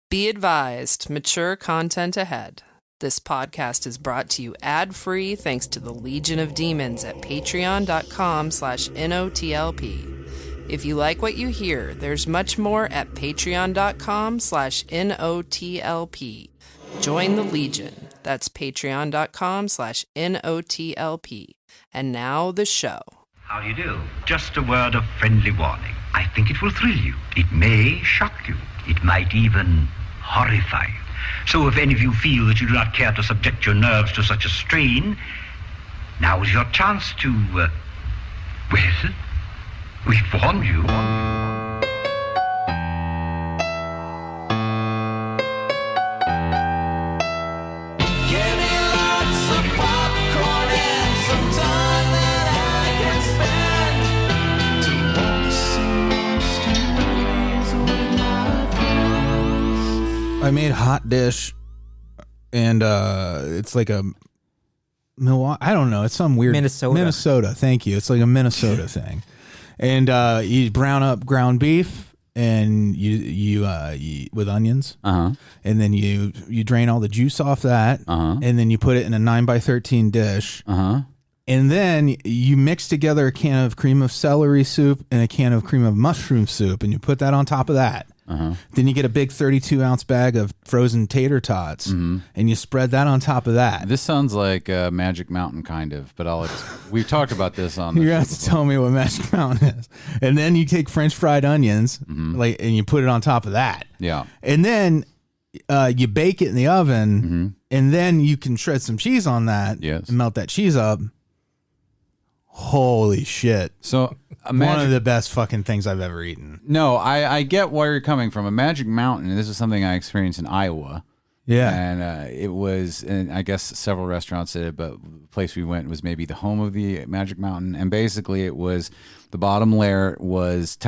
Be advised, mature content ahead. This podcast is brought to you ad-free thanks to the Legion of Demons at patreon.com/NOTLP. If you like what you hear, there's much more at patreon.com/NOTLP. Join the Legion. That's patreon.com/NOTLP. And now the show. How do you do? Just a word of friendly warning. I think it will thrill you. It may shock you. It might even horrify you. So if any of you feel that you do not care to subject your nerves to such a strain, now is your chance to, well, we've warned you. I made a hot dish, and it's like a Milwaukee. I don't know. It's some weird Minnesota. Thank you. It's like a Minnesota thing, and you brown up ground beef, and you with onions, and then you drain all the juice off that, and then you put it in a 9x13 dish, and then you mix together a can of cream of celery soup and a can of cream of mushroom soup, and you put that on top of that. Then you get a big 32-ounce bag of frozen tater tots, and you spread that on top of that. This sounds like Magic Mountain, kind of, but we've talked about this on the You have to tell me what Magic Mountain is. And then you take French fried onions, and you put it on top of that. Yeah. And then you bake it in the oven, and then you can shred some cheese on that and melt that cheese up. Holy shit. So one of the best fucking things I've ever eaten. No, I get where you're coming from. A Magic Mountain, this is something I experienced in Iowa. Yeah. And it was, and I guess several restaurants did it, but the place we went was maybe the home of the Magic Mountain. And basically it was, the bottom layer was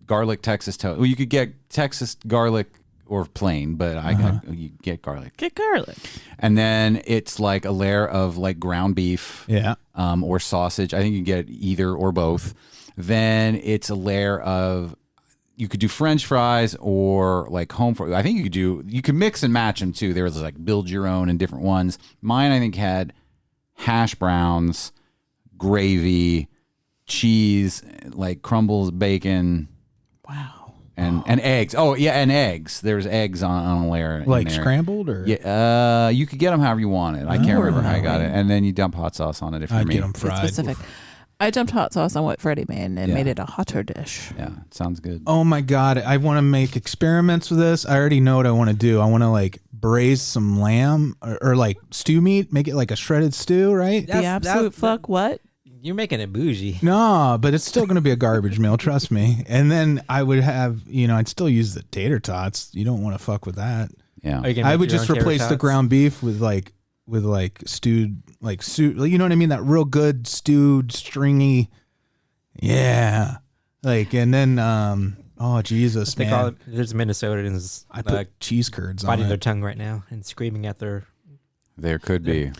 garlic Texas toast. Well, you could get Texas garlic or plain, but you get garlic. Get garlic. And then it's like a layer of like ground beef. Yeah. Or sausage. I think you get either or both. Then it's a layer of, you could do French fries or like home fries. I think you could mix and match them too. There was like build your own and different ones. Mine, I think, had hash browns, gravy, cheese, like crumbles, bacon. Wow. And eggs. Oh, yeah, and eggs. There's eggs on a layer. Like scrambled? Or yeah, you could get them however you want it. I can't remember how I got it. And then you dump hot sauce on it if you're me. I'd get them fried. It's specific. I dumped hot sauce on what Freddy made and made it a hotter dish. Yeah, it sounds good. Oh my God. I want to make experiments with this. I already know what I want to do. I want to like braise some lamb or like stew meat, make it like a shredded stew, right? The absolute fuck what? You're making it bougie. No, but it's still going to be a garbage meal, trust me. And then I would have, I'd still use the tater tots. You don't want to fuck with that. Yeah. I would just replace the ground beef with stewed, like soup. You know what I mean? That real good stewed, stringy. Yeah. Like, and then, oh, Jesus, they call it, there's Minnesotans. I put cheese curds on it. Biting their tongue right now and screaming at their... There could be.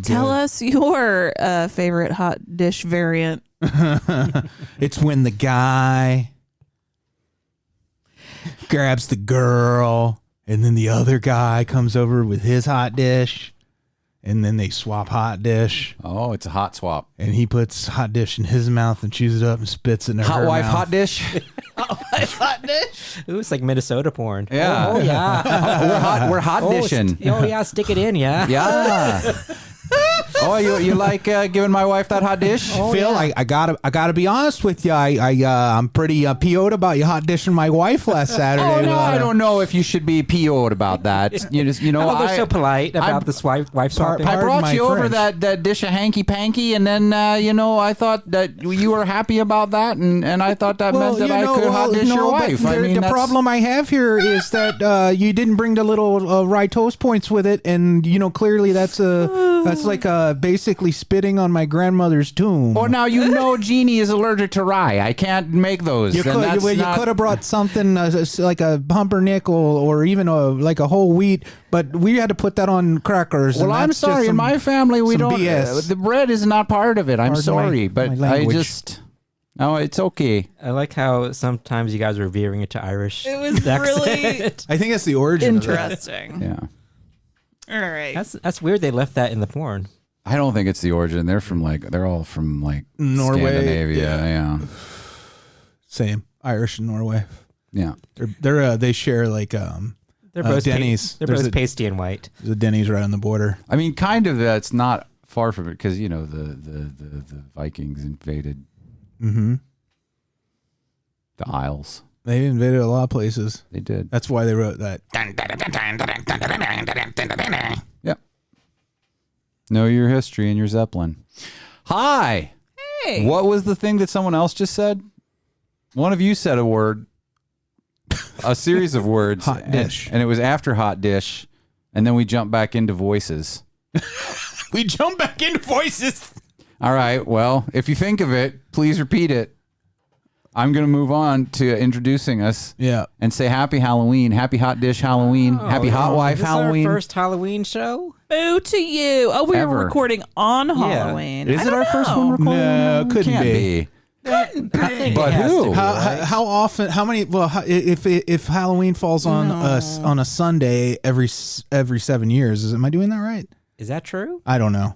Tell us your favorite hot dish variant. It's when the guy grabs the girl and then the other guy comes over with his hot dish and then they swap hot dish. Oh, it's a hot swap. And he puts hot dish in his mouth and chews it up and spits it in her hot wife mouth. Hot dish. Hot wife hot dish. Ooh, it's like Minnesota porn. Yeah. Oh yeah. We're hot dishing. Oh yeah, stick it in, yeah. Yeah. Oh, you like giving my wife that hot dish? Oh, Phil, yeah. I gotta be honest with you. I'm pretty PO'd about you hot dishing my wife last Saturday. Oh no, I don't know if you should be PO'd about that. They're so polite about this wife swapping. I brought you over that dish of hanky panky, and then I thought that you were happy about that, and I thought that meant that I could hot dish your wife. The problem I have here is that you didn't bring the little rye toast points with it, and clearly that's like basically spitting on my grandmother's tomb. Oh, now Jeannie is allergic to rye. I can't make those. You could have brought something like a pumpernickel or even a whole wheat, but we had to put that on crackers. Well, I'm sorry. In my family, we don't. The bread is not part of it. I'm sorry, but Oh, it's okay. I like how sometimes you guys are veering into Irish. It was really I think that's the origin. interesting. Yeah. All right. That's weird. They left that in the porn. I don't think it's the origin. They're all from Norway, Scandinavia. Yeah. Same Irish and Norway. Yeah. They share like They're both Denny's. They're both pasty and white. There's a Denny's right on the border. I mean, kind of. That's not far from it because the Vikings invaded the Isles. They invaded a lot of places. They did. That's why they wrote that. Yep. Know your history and your Zeppelin. Hi. Hey. What was the thing that someone else just said? One of you said a word, a series of words. Hot dish. And it was after hot dish. And then we jumped back into voices. We jump back into voices. All right. Well, if you think of it, please repeat it. I'm going to move on to introducing us. Yeah. And say happy Halloween, happy hot dish Halloween, happy hot wife Is this Halloween. our first Halloween show? Boo to you. Oh, we Ever. were recording on Halloween. Is it our first one recording? No, couldn't Can't be. Couldn't be. But who? How often? How many? Well, if Halloween falls on a Sunday every 7 years, am I doing that right? Is that true? I don't know.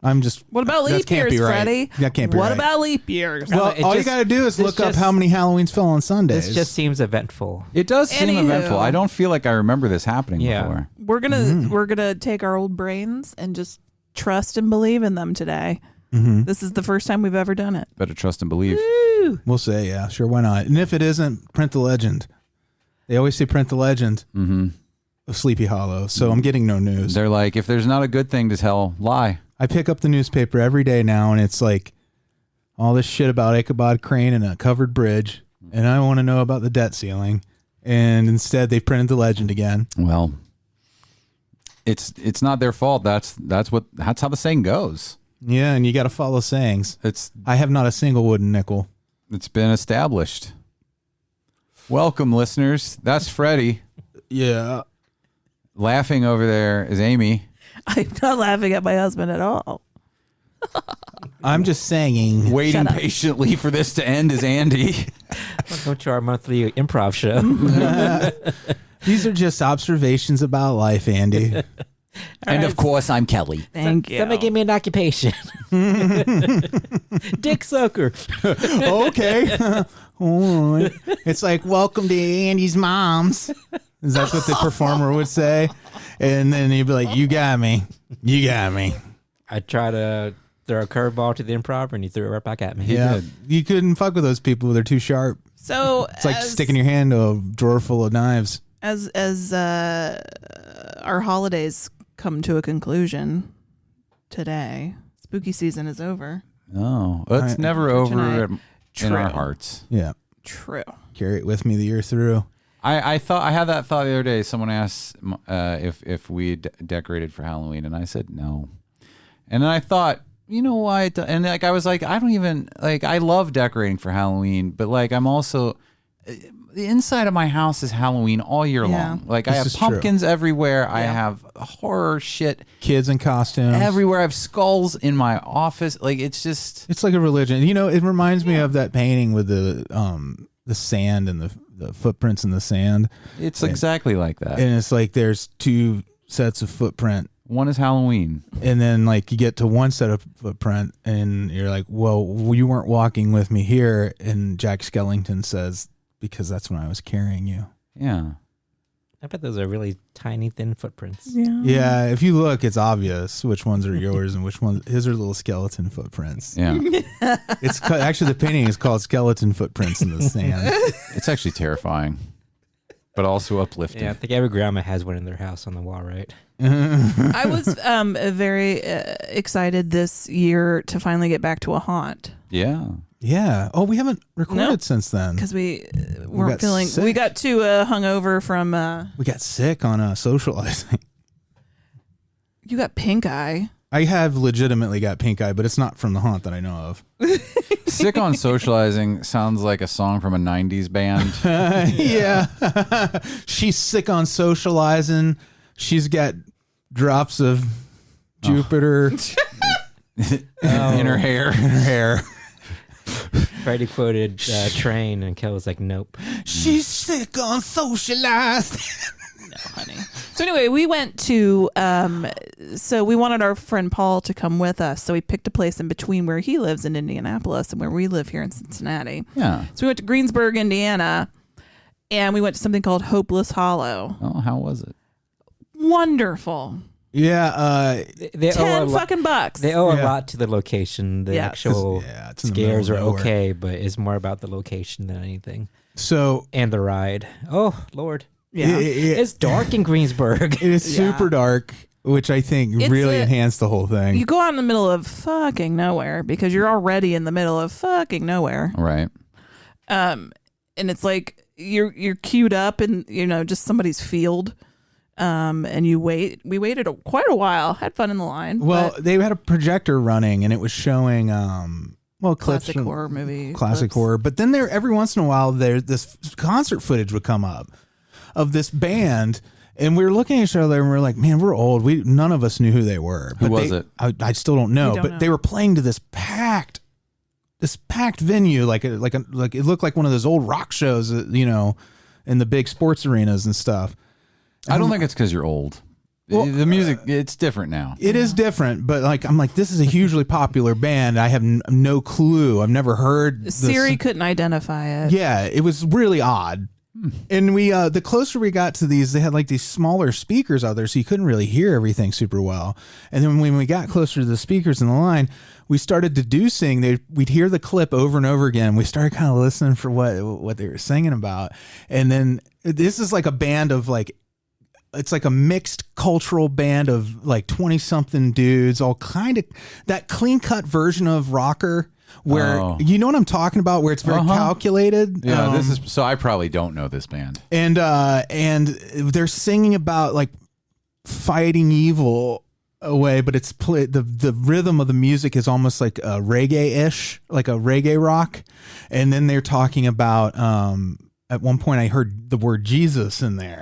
I'm just. What about that leap can't years, be right. Freddie? That can't be What right. about leap years? Well, all you got to do is look up how many Halloweens fell on Sundays. This just seems eventful. It does seem Anywho. eventful. I don't feel like I remember this happening before. We're gonna take our old brains and just trust and believe in them today. This is the first time we've ever done it. Better trust and believe. Woo. We'll say, yeah, sure, why not? And if it isn't, print the legend. They always say print the legend of Sleepy Hollow. So I'm getting no news. They're like, if there's not a good thing to tell, lie. I pick up the newspaper every day now, and it's like all this shit about Ichabod Crane and a covered bridge, and I want to know about the debt ceiling. And instead, they printed the legend again. Well, it's not their fault. That's how the saying goes. Yeah, and you got to follow sayings. I have not a single wooden nickel. It's been established. Welcome, listeners. That's Freddie. Yeah. Laughing over there is Amy. I'm not laughing at my husband at all. I'm just saying. Waiting patiently for this to end is Andy. Welcome to our monthly improv show. These are just observations about life, Andy. And of course, I'm Kelley. Thank you. Somebody give me an occupation. Dick sucker. Okay. All right. It's like, welcome to Andy's mom's. Is that what the performer would say? And then he'd be like, you got me. You got me. I try to throw a curveball to the improv, and you threw it right back at me. Yeah. You couldn't fuck with those people. They're too sharp. So It's like sticking your hand to a drawer full of knives. As our holidays come to a conclusion today, spooky season is over. Oh, it's never over in our hearts. Yeah. True. Carry it with me the year through. I had that thought the other day. Someone asked if we decorated for Halloween, and I said no. And then I thought, you know why? And I was like, I don't even I love decorating for Halloween, but I'm also the inside of my house is Halloween all year long. I have pumpkins everywhere. Yeah. I have horror shit, kids in costumes everywhere. I have skulls in my office. It's like a religion. It reminds me of that painting with the sand and the footprints in the sand. It's exactly like that. And it's like there's two sets of footprint. One is Halloween. And then you get to one set of footprint and you're like, well, you weren't walking with me here. And Jack Skellington says, because that's when I was carrying you. Yeah. I bet those are really tiny, thin footprints. Yeah. If you look, it's obvious which ones are yours and which ones. His are little skeleton footprints. Yeah. It's actually the painting is called Skeleton Footprints in the Sand. It's actually terrifying, but also uplifting. Yeah, I think every grandma has one in their house on the wall, right? I was very excited this year to finally get back to a haunt. Yeah. Yeah. Oh, we haven't recorded since then because we weren't feeling. Sick. We got too hungover from. We got sick on socializing. You got pink eye. I have legitimately got pink eye, but it's not from the haunt that I know of. Sick on socializing sounds like a song from a 90s band. Yeah. She's sick on socializing. She's got drops of Jupiter in her hair. Freddy quoted Train, and Kel was like, nope. She's sick, unsocialized. No, honey. So anyway, we went to, so we wanted our friend Paul to come with us. So we picked a place in between where he lives in Indianapolis and where we live here in Cincinnati. Yeah. So we went to Greensburg, Indiana, and we went to something called Hopeless Hollow. Oh, how was it? Wonderful. Yeah. They owe fucking bucks. They owe a lot to the location. The actual it's in the scares are middle of nowhere. okay, but it's more about the location than anything. So And the ride. Oh, Lord. Yeah. It's dark in Greensburg. it is super dark, which I think really enhanced the whole thing. You go out in the middle of fucking nowhere because you're already in the middle of fucking nowhere. Right. And it's like you're queued up in, just somebody's field. And you wait. We waited quite a while. Had fun in the line. Well, they had a projector running, and it was showing clips classic from horror movie. classic horror. But then every once in a while, this concert footage would come up of this band, and we were looking at each other, and we were like, "Man, we're old. None of us knew who they were." Who was it? I still don't know. Don't But know. they were playing to this packed venue, like it looked like one of those old rock shows, in the big sports arenas and stuff. I don't think it's because you're old. Well, the music, it's different now. It is different, but I'm like, this is a hugely popular band. I have no clue. I've never heard this. Siri couldn't identify it. Yeah, it was really odd. And we, the closer we got to these, they had like these smaller speakers out there, so you couldn't really hear everything super well. And then when we got closer to the speakers in the line, we started deducing. We'd hear the clip over and over again. We started kind of listening for what they were singing about. And then this is like a band of it's like a mixed cultural band of like 20-something dudes, all kind of that clean-cut version of rocker. Where you know what I'm talking about, where it's very calculated. Yeah, this is so. I probably don't know this band. And they're singing about like fighting evil away, but it's the rhythm of the music is almost like a reggae-ish, like a reggae rock. And then they're talking about at one point I heard the word Jesus in there.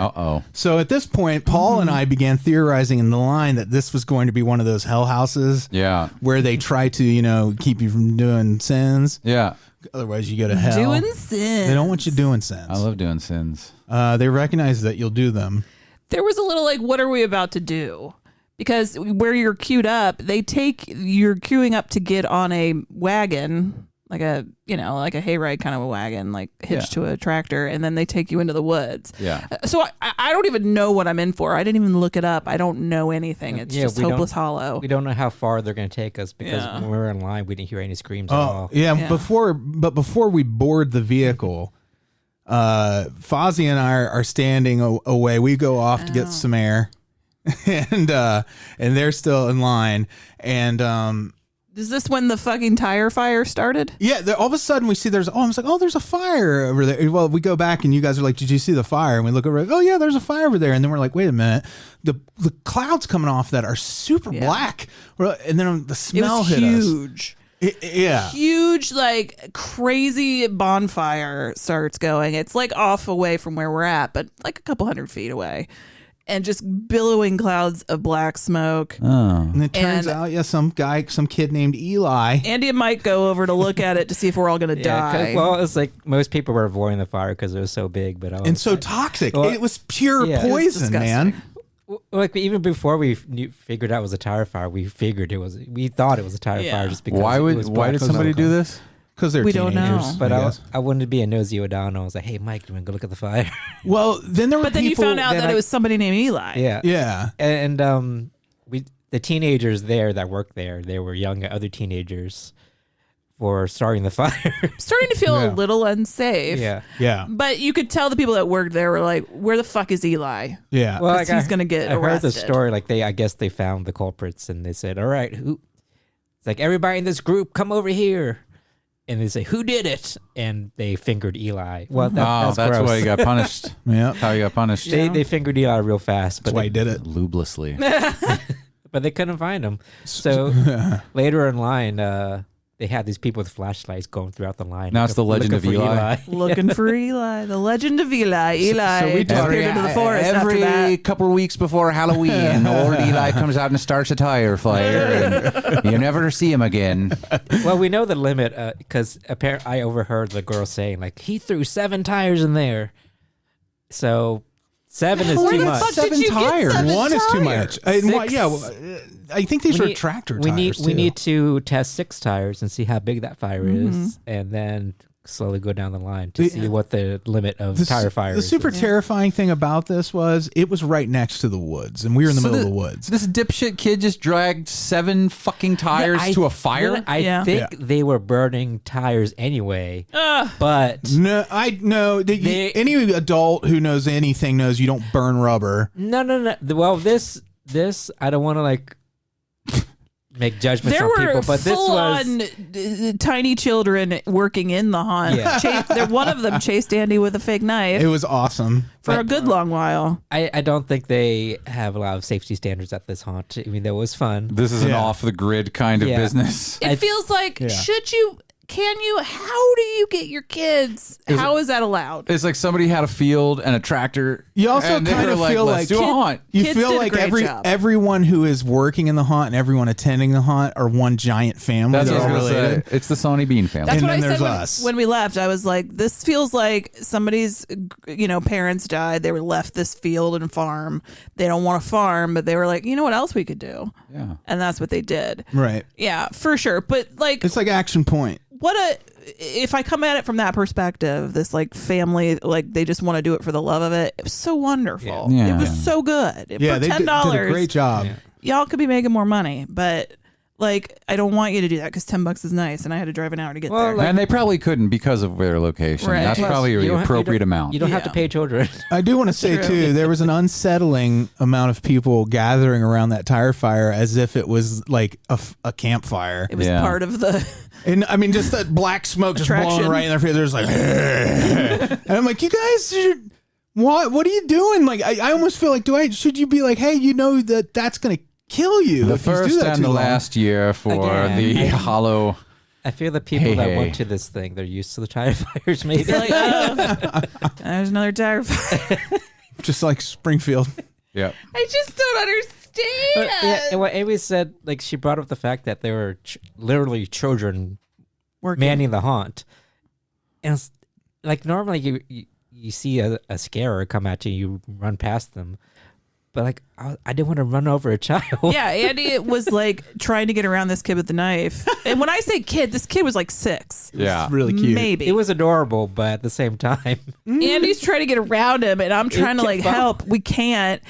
So at this point, Paul and I began theorizing in the line that this was going to be one of those hell houses. Yeah. Where they try to, keep you from doing sins. Yeah. Otherwise you go to hell. Doing sins. They don't want you doing sins. I love doing sins. They recognize that you'll do them. There was a little what are we about to do? Because where you're queued up, you're queuing up to get on a wagon, like a hayride kind of a wagon, like hitched to a tractor, and then they take you into the woods. Yeah. So I don't even know what I'm in for. I didn't even look it up. I don't know anything. It's just Hopeless Hollow. We don't know how far they're going to take us because when we were in line, we didn't hear any screams at all. Yeah. Before we board the vehicle, Fozzie and I are standing away. We go off to get some air, and they're still in line. And is this when the fucking tire fire started? Yeah, all of a sudden we see there's a fire over there. Well, we go back and you guys are like, did you see the fire? And we look over, oh yeah, there's a fire over there. And then we're like, wait a minute, the clouds coming off that are super black. And then the smell hit huge. us. Huge, like crazy bonfire starts going. It's like off away from where we're at, but like a couple 100 feet away. And just billowing clouds of black smoke. And it turns out, some kid named Eli. Andy and Mike go over to look at it to see if we're all going to die. Well, it's like most people were avoiding the fire because it was so big, but and so toxic. It was pure poison, man. Like even before we figured out it was a tire fire, we thought it was a tire fire just because. Why did somebody do this? Because they're teenagers. Don't know. But I wanted to be a nosy O'Donnell. I was like, hey, Mike, do you want to go look at the fire? Well, then there were But then you found out that it was somebody named Eli. Yeah. Yeah. And the teenagers there that worked there, they were young other teenagers for starting the fire. Starting to feel a little unsafe. Yeah. Yeah. But you could tell the people that worked there were like, where the fuck is Eli? Yeah. Well, he's going to get arrested. I heard the story. Like I guess they found the culprits and they said, all right, it's like everybody in this group, come over here. And they say, who did it? And they fingered Eli. Well, that's why he got punished. Yeah. How he got punished. They fingered Eli real fast. That's why he did it. Lubelessly. But they couldn't find him. So later in line, they had these people with flashlights going throughout the line. Now it's the legend of Eli. Looking for Eli. The legend of Eli. Eli we disappeared into the forest every after that. couple of weeks before Halloween, old Eli comes out and starts a tire fire, and you never see him again. Well, we know the limit because apparently I overheard the girl saying like he threw 7 tires in there, so 7 is Where too the much. fuck did you get 7 One is too much. Six. I think these are tractor tires. We need to test 6 tires and see how big that fire is, and then slowly go down the line to see what the limit of tire fire is. The super terrifying thing about this was it was right next to the woods, and we were in the middle of the woods. This dipshit kid just dragged 7 fucking tires to a fire. I think they were burning tires anyway, but no, any adult who knows anything knows you don't burn rubber. No. Well, this I don't want to like make judgments on people, but this was full-on tiny children working in the haunt. Yeah. One of them chased Andy with a fake knife. It was awesome for a good long while. I don't think they have a lot of safety standards at this haunt. I mean, that was fun. This is an off the grid kind of business. It feels like how do you get your kids? How is that allowed? It's like somebody had a field and a tractor. You also and they kind were of like, feel let's like do a haunt. You Kids feel did a like great job. everyone who is working in the haunt and everyone attending the haunt are one giant family. That's They're what I all was gonna related. say. It's the Sonny Bean family. That's And what then I there's said us. when we left. I was like, this feels like somebody's, parents died. They were left this field and farm. They don't want to farm, but they were like, you know what else we could do? Yeah. And that's what they did. Right. Yeah, for sure. But like, It's like Action Point. if I come at it from that perspective, this like family, like they just want to do it for the love of it. It was so wonderful. Yeah. It was so good. Yeah, for they did $10, a great job. y'all could be making more money, but like I don't want you to do that because $10 is nice, and I had to drive an hour to get there. And they probably couldn't because of their location. Right. That's probably the appropriate amount. You don't have to pay children. I do want to say, too, there was an unsettling amount of people gathering around that tire fire as if it was like a campfire. It was part of the... And I mean, just that black smoke just Attraction. blowing right in their face. There's like, and I'm like, you guys, what are you doing? Like, I almost feel like, should you be like, hey, you know that's going to kill you. The if you do first that and too the long. last year for the hollow. I feel the people that Hey. went to this thing, they're used to the tire fires, maybe. They're like, oh, there's another tire fire. Just like Springfield. Yeah. I just don't understand. And what Amy said, like she brought up the fact that there were literally children Working. manning the haunt, and it's, like normally you see a scarer come at you, you run past them, but like I didn't want to run over a child. Yeah, Andy was like trying to get around this kid with the knife, and when I say kid, this kid was like 6. Yeah. Really cute. Maybe It was adorable, but at the same time, Andy's trying to get around him, and I'm trying to like help. We can't.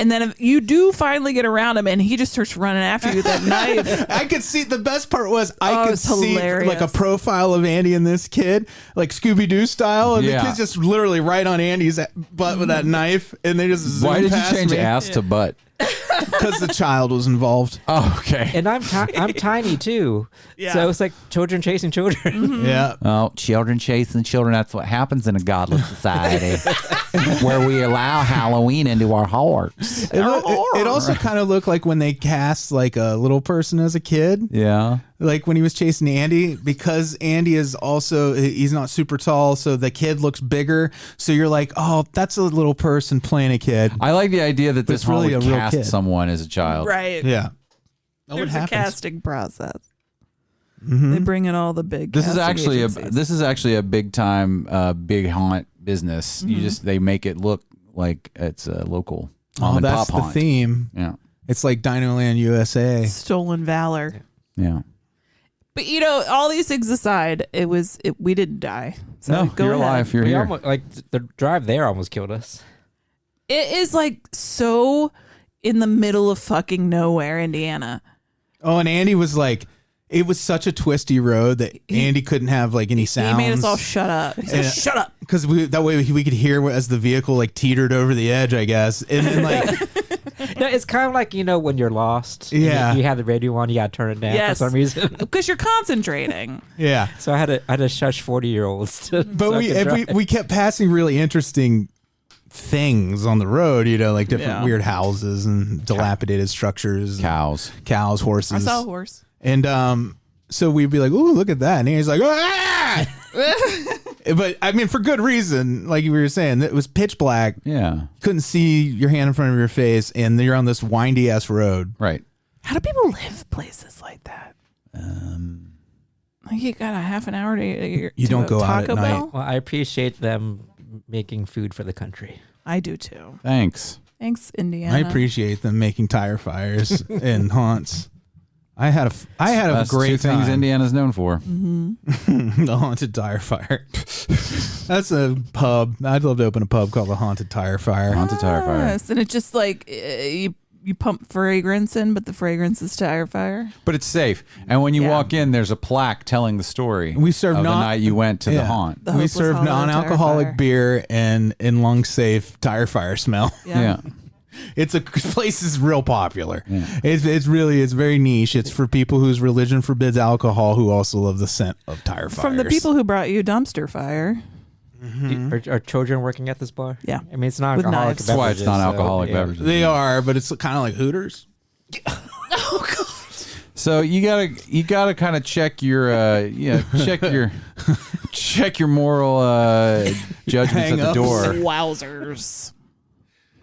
And then if you do finally get around him, and he just starts running after you with that knife. I could see, the best part was I could it's see hilarious. like a profile of Andy and this kid, like Scooby-Doo style, and Yeah. the kid's just literally right on Andy's butt with that knife, and they just zoom Why did you past change me ass to butt? because the child was involved. Oh, okay. and I'm tiny too, so it's like children chasing children. Yeah. Oh, children chasing children. That's what happens in a godless society where we allow Halloween into our hearts. It also kind of looked like when they cast like a little person as a kid, Yeah. like when he was chasing Andy, because Andy is also, he's not super tall, so the kid looks bigger. So you're like, oh, that's a little person playing a kid. I like the idea that this it's really really a real cast kid. someone as a child. Right. Yeah. There's a casting process. They bring in all the big. This is casting actually agencies. a big time big haunt business. They make it look like it's a local mom and that's pop the haunt. theme. Yeah. It's like Dinoland USA. stolen valor. Yeah. But all these things aside, we didn't die. So No, go you're ahead. alive. You're We here. almost, like the drive there almost killed us. It is like so in the middle of fucking nowhere, Indiana. Oh, and Andy was like, it was such a twisty road that Andy couldn't have like any sounds. He made us all shut up. He said, "Shut up." Because that way we could hear as the vehicle like teetered over the edge, I guess. And then like, No, it's kind of like when you're lost. and Yeah. you have the radio on, you got to turn it down Yes. for some reason. Because you're concentrating. yeah. So I had to shush 40-year-olds. But we kept passing really interesting things on the road, like different weird houses and dilapidated structures, Cows. horses. I saw a horse. And So we'd be like, "Ooh, look at that!" And he's like, "Ah!" But I mean, for good reason. Like you were saying, it was pitch black. Yeah. You couldn't see your hand in front of your face, and you're on this windy ass road. Right. How do people live places like that? Like you got a half an hour to you don't go out at night. Bell? Well, I appreciate them making food for the country. I do too. Thanks. Thanks, Indiana. I appreciate them making tire fires and haunts. I had a That's great two things time. Indiana's known for. The Haunted Tire Fire. That's a pub. I'd love to open a pub called the Haunted Tire Fire. Haunted Tire Fire. Yes, and it's just like you pump fragrance in, but the fragrance is tire fire. But it's safe. And when you walk in, there's a plaque telling the story. We serve of the night you went to the haunt. The We Hopeless serve Hollow non-alcoholic Tire Fire. beer and in lung safe tire fire smell. Yeah. It's a place is real popular. Yeah. It's very niche. It's for people whose religion forbids alcohol who also love the scent of tire fires. From the people who brought you dumpster fire. Are children working at this bar? Yeah. I mean, it's not With alcoholic knives. That's why it's beverages, non-alcoholic so, beverages. They are, but it's kind of like Hooters. So you gotta kind of check your check your moral judgments at the Hang-ups. door. Wowzers.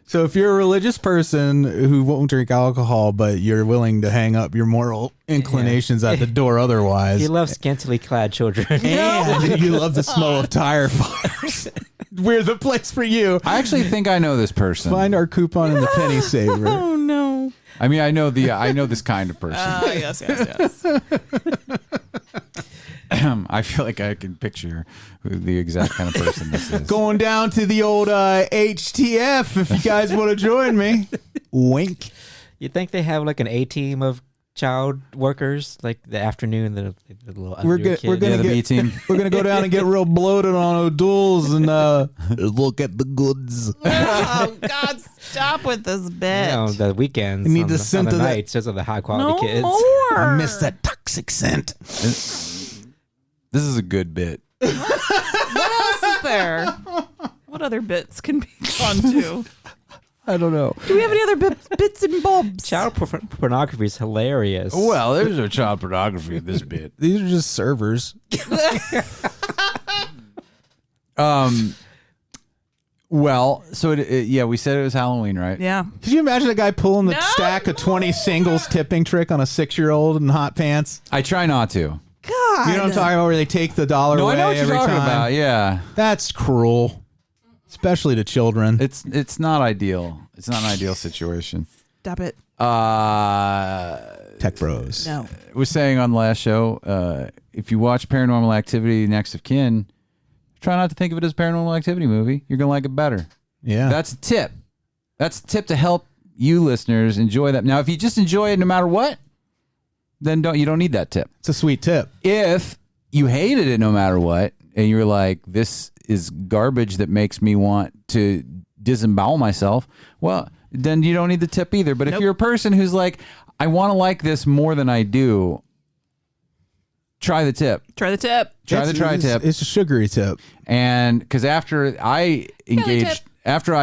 So if you're a religious person who won't drink alcohol, but you're willing to hang up your moral inclinations at the door otherwise, You love scantily clad children. and you love the smell of tire fires, we're the place for you. I actually think I know this person. Find our coupon in the penny saver. Oh no. I mean, I know this kind of person. Yes. I feel like I can picture who the exact kind of person this is. Going down to the old HTF if you guys want to join me. Wink. You think they have like an A team of child workers, like the afternoon, the little We're underage gonna kids? the B team. We're gonna go down and get real bloated on O'Doul's and look at the goods. Oh God, stop with this bit. You know, the weekends, You need on the the, scent on the of that- nights, those are the high quality No kids. more. I miss that toxic scent. This is a good bit. What else is there? What other bits can be gone to? I don't know. Do we have any other bits and bobs? Child pornography is hilarious. Well, there's no child pornography in this bit. These are just servers. Well, so we said it was Halloween, right? Yeah. Could you imagine a guy pulling the No stack of 20 singles tipping trick on a 6-year-old in hot pants? I try not to. God. You know what I'm talking about, where they take the dollar No, away I know what you're every talking time? about. Yeah, That's cruel, especially to children. it's not ideal. It's not an ideal situation. Stop it. Tech bros. No. I was saying on the last show, if you watch Paranormal Activity: Next of Kin, try not to think of it as a Paranormal Activity movie. You're gonna like it better. Yeah. That's a tip. That's a tip to help you listeners enjoy that. Now, if you just enjoy it no matter what, then you don't need that tip. It's a sweet tip. If you hated it no matter what, and you're like, this is garbage that makes me want to disembowel myself, well, then you don't need the tip either. But if you're a person who's like, I want to like this more than I do, try the tip. Try the tip. Try the tip. It's a sugary tip. And because after I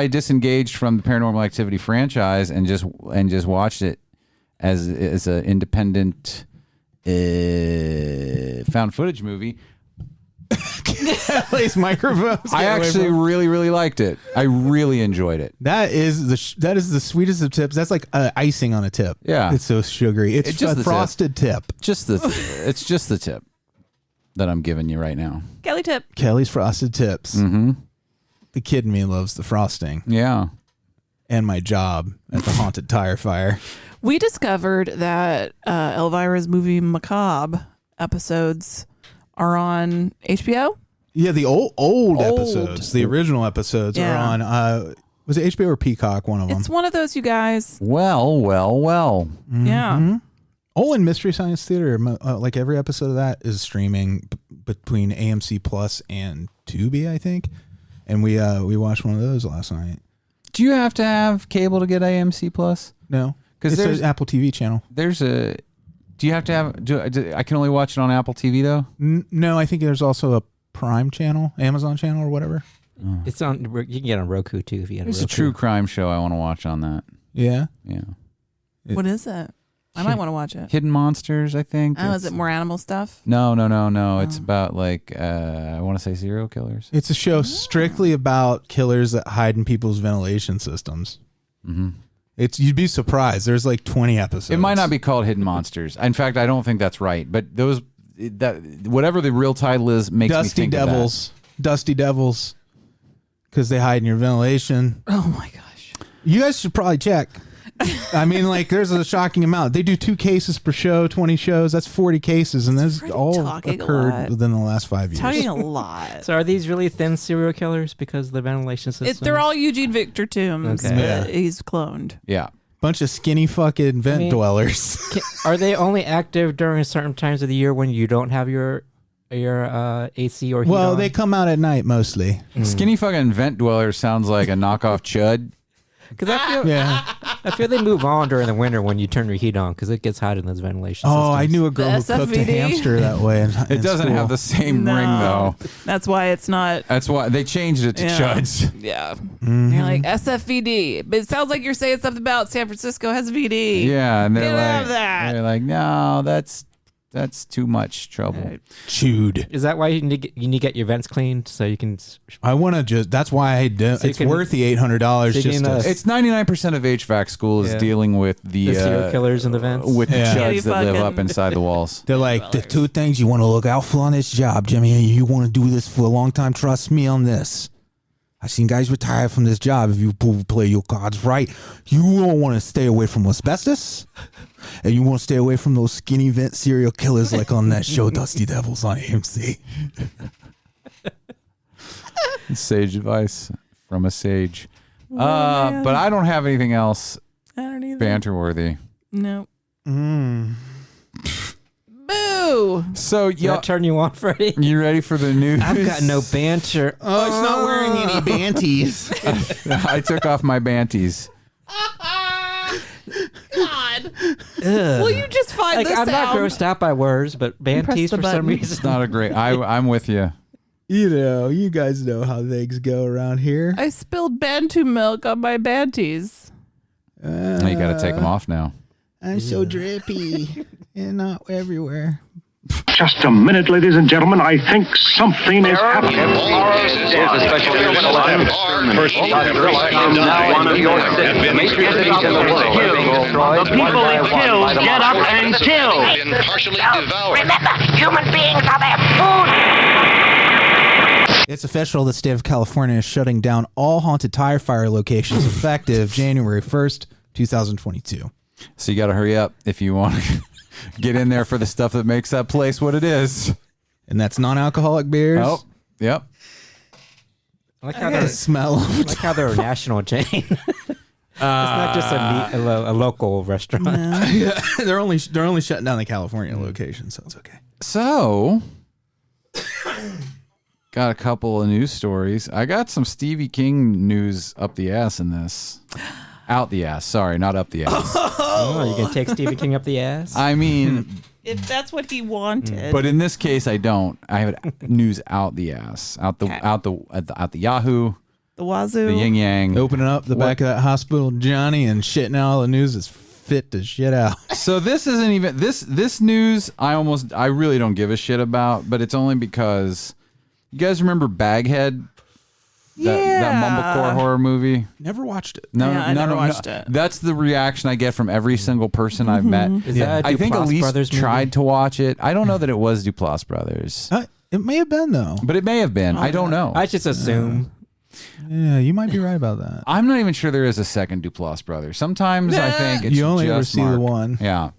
disengaged from the Paranormal Activity franchise and just watched it as an independent found footage movie, Place microphones. I actually really, really liked it. I really enjoyed it. That is the sweetest of tips. That's like icing on a tip. Yeah. It's so sugary. It's It's just a the frosted tip. It's just the tip that I'm giving you right now. Kelley tip. Kelly's frosted tips. Mm-hmm. The kid in me loves the frosting Yeah. and my job at the Haunted Tire Fire. We discovered that Elvira's movie Macabre episodes are on HBO. Yeah, the old episodes, the original episodes are Yeah. on. Was it HBO or Peacock? One of them. It's one of those, you guys. Well. Yeah. Oh, and Mystery Science Theater, like every episode of that is streaming between AMC Plus and Tubi, I think. And we watched one of those last night. Do you have to have cable to get AMC Plus? No, 'Cause it's there's- an Apple TV channel. Do you have to have? I can only watch it on Apple TV though. No, I think there's also a Prime channel, Amazon channel, or whatever. It's on. You can get it on Roku too if you have It's a a Roku. true crime show I want to watch on that. Yeah. Yeah. What is it? I might want to watch it. Hidden Monsters, I think. Oh, is it more animal stuff? No. It's about like I want to say serial killers. It's a show strictly about killers that hide in people's ventilation systems. Mm-hmm. You'd be surprised. There's like 20 episodes. It might not be called Hidden Monsters. In fact, I don't think that's right. But whatever the real title is makes me think of that. Dusty Devils, because they hide in your ventilation. Oh my gosh! You guys should probably check. I mean, like, there's a shocking amount. They do 2 cases per show, 20 shows. That's 40 cases, and those all occurred within the last 5 years. Talking a lot. So are these really thin serial killers because of the ventilation system? They're all Eugene Victor Toombs. Okay. Yeah. He's cloned. Yeah. Bunch of skinny fucking vent dwellers. Are they only active during certain times of the year when you don't have your AC or heat on? They come out at night mostly. Skinny fucking vent dweller sounds like a knockoff chud. Because I feel they move on during the winter when you turn your heat on because it gets hot in those ventilation systems. I knew a girl who cooked a hamster that way. It doesn't have the same ring though. That's why it's not. That's why they changed it to chuds. Yeah. You're like SFVD, but it sounds like you're saying something about San Francisco has VD. Yeah, and they're like, no, that's too much trouble. Chewed. Is that why you need to get your vents cleaned so you can? I want to that's why I do. It's worth the $800. It's 99% of HVAC school is dealing with the serial killers in the vents, with the chuds that live up inside the walls. They're like, the 2 things you want to look out for on this job, Jimmy. You want to do this for a long time. Trust me on this. I've seen guys retire from this job. If you play your cards right, you don't want to stay away from asbestos, and you want to stay away from those skinny vent serial killers like on that show Dusty Devils on AMC. Sage advice from a sage. But I don't have anything else banter-worthy. No. Boo! So, yeah, turn you on, Freddy. You ready for the news? I've got no banter. Oh, it's not wearing any banties. I took off my banties. God. Will you just find this I'm not out? grossed out by words, but banties for some reason. It's not a great. I'm with you. You guys know how things go around here. I spilled Bantu milk on my banties. Now you got to take them off now. I'm so drippy and not everywhere. Just a minute, ladies and gentlemen. I think something is happening. One of your six matrices in the world. The people it kills get up and kill. Remember, human beings are their food. It's official. The state of California is shutting down all haunted tire fire locations effective January 1st, 2022. So you got to hurry up if you want to get in there for the stuff that makes that place what it is. And that's non-alcoholic beers. Oh, yep. I like how they're smell. I like how they're a national chain. It's not just a local restaurant. No. Yeah, they're only shutting down the California location, so it's okay. So, got a couple of news stories. I got some Stevie King news up the ass in this. Out the ass. Sorry, not up the ass. Oh, you can take Stephen King up the ass? I mean, if that's what he wanted. But in this case, I don't. I have news out the ass, out the Yahoo, the wazoo, the yin yang. Opening up the back of that hospital, Johnny, and shitting out all the news is fit to shit out. So this isn't even this news. I really don't give a shit about, but it's only because you guys remember Baghead. That mumblecore horror movie. Never watched it. I never watched it. That's the reaction I get from every single person I've met. Is that I think Duplass Alise Brothers tried to watch it. I don't know that it was Duplass Brothers. It may have been though. But it may have been. I don't know. I just assume. Yeah, you might be right about that. I'm not even sure there is a second Duplass Brothers. Sometimes I think it's you only just ever see Mark. the one. Yeah.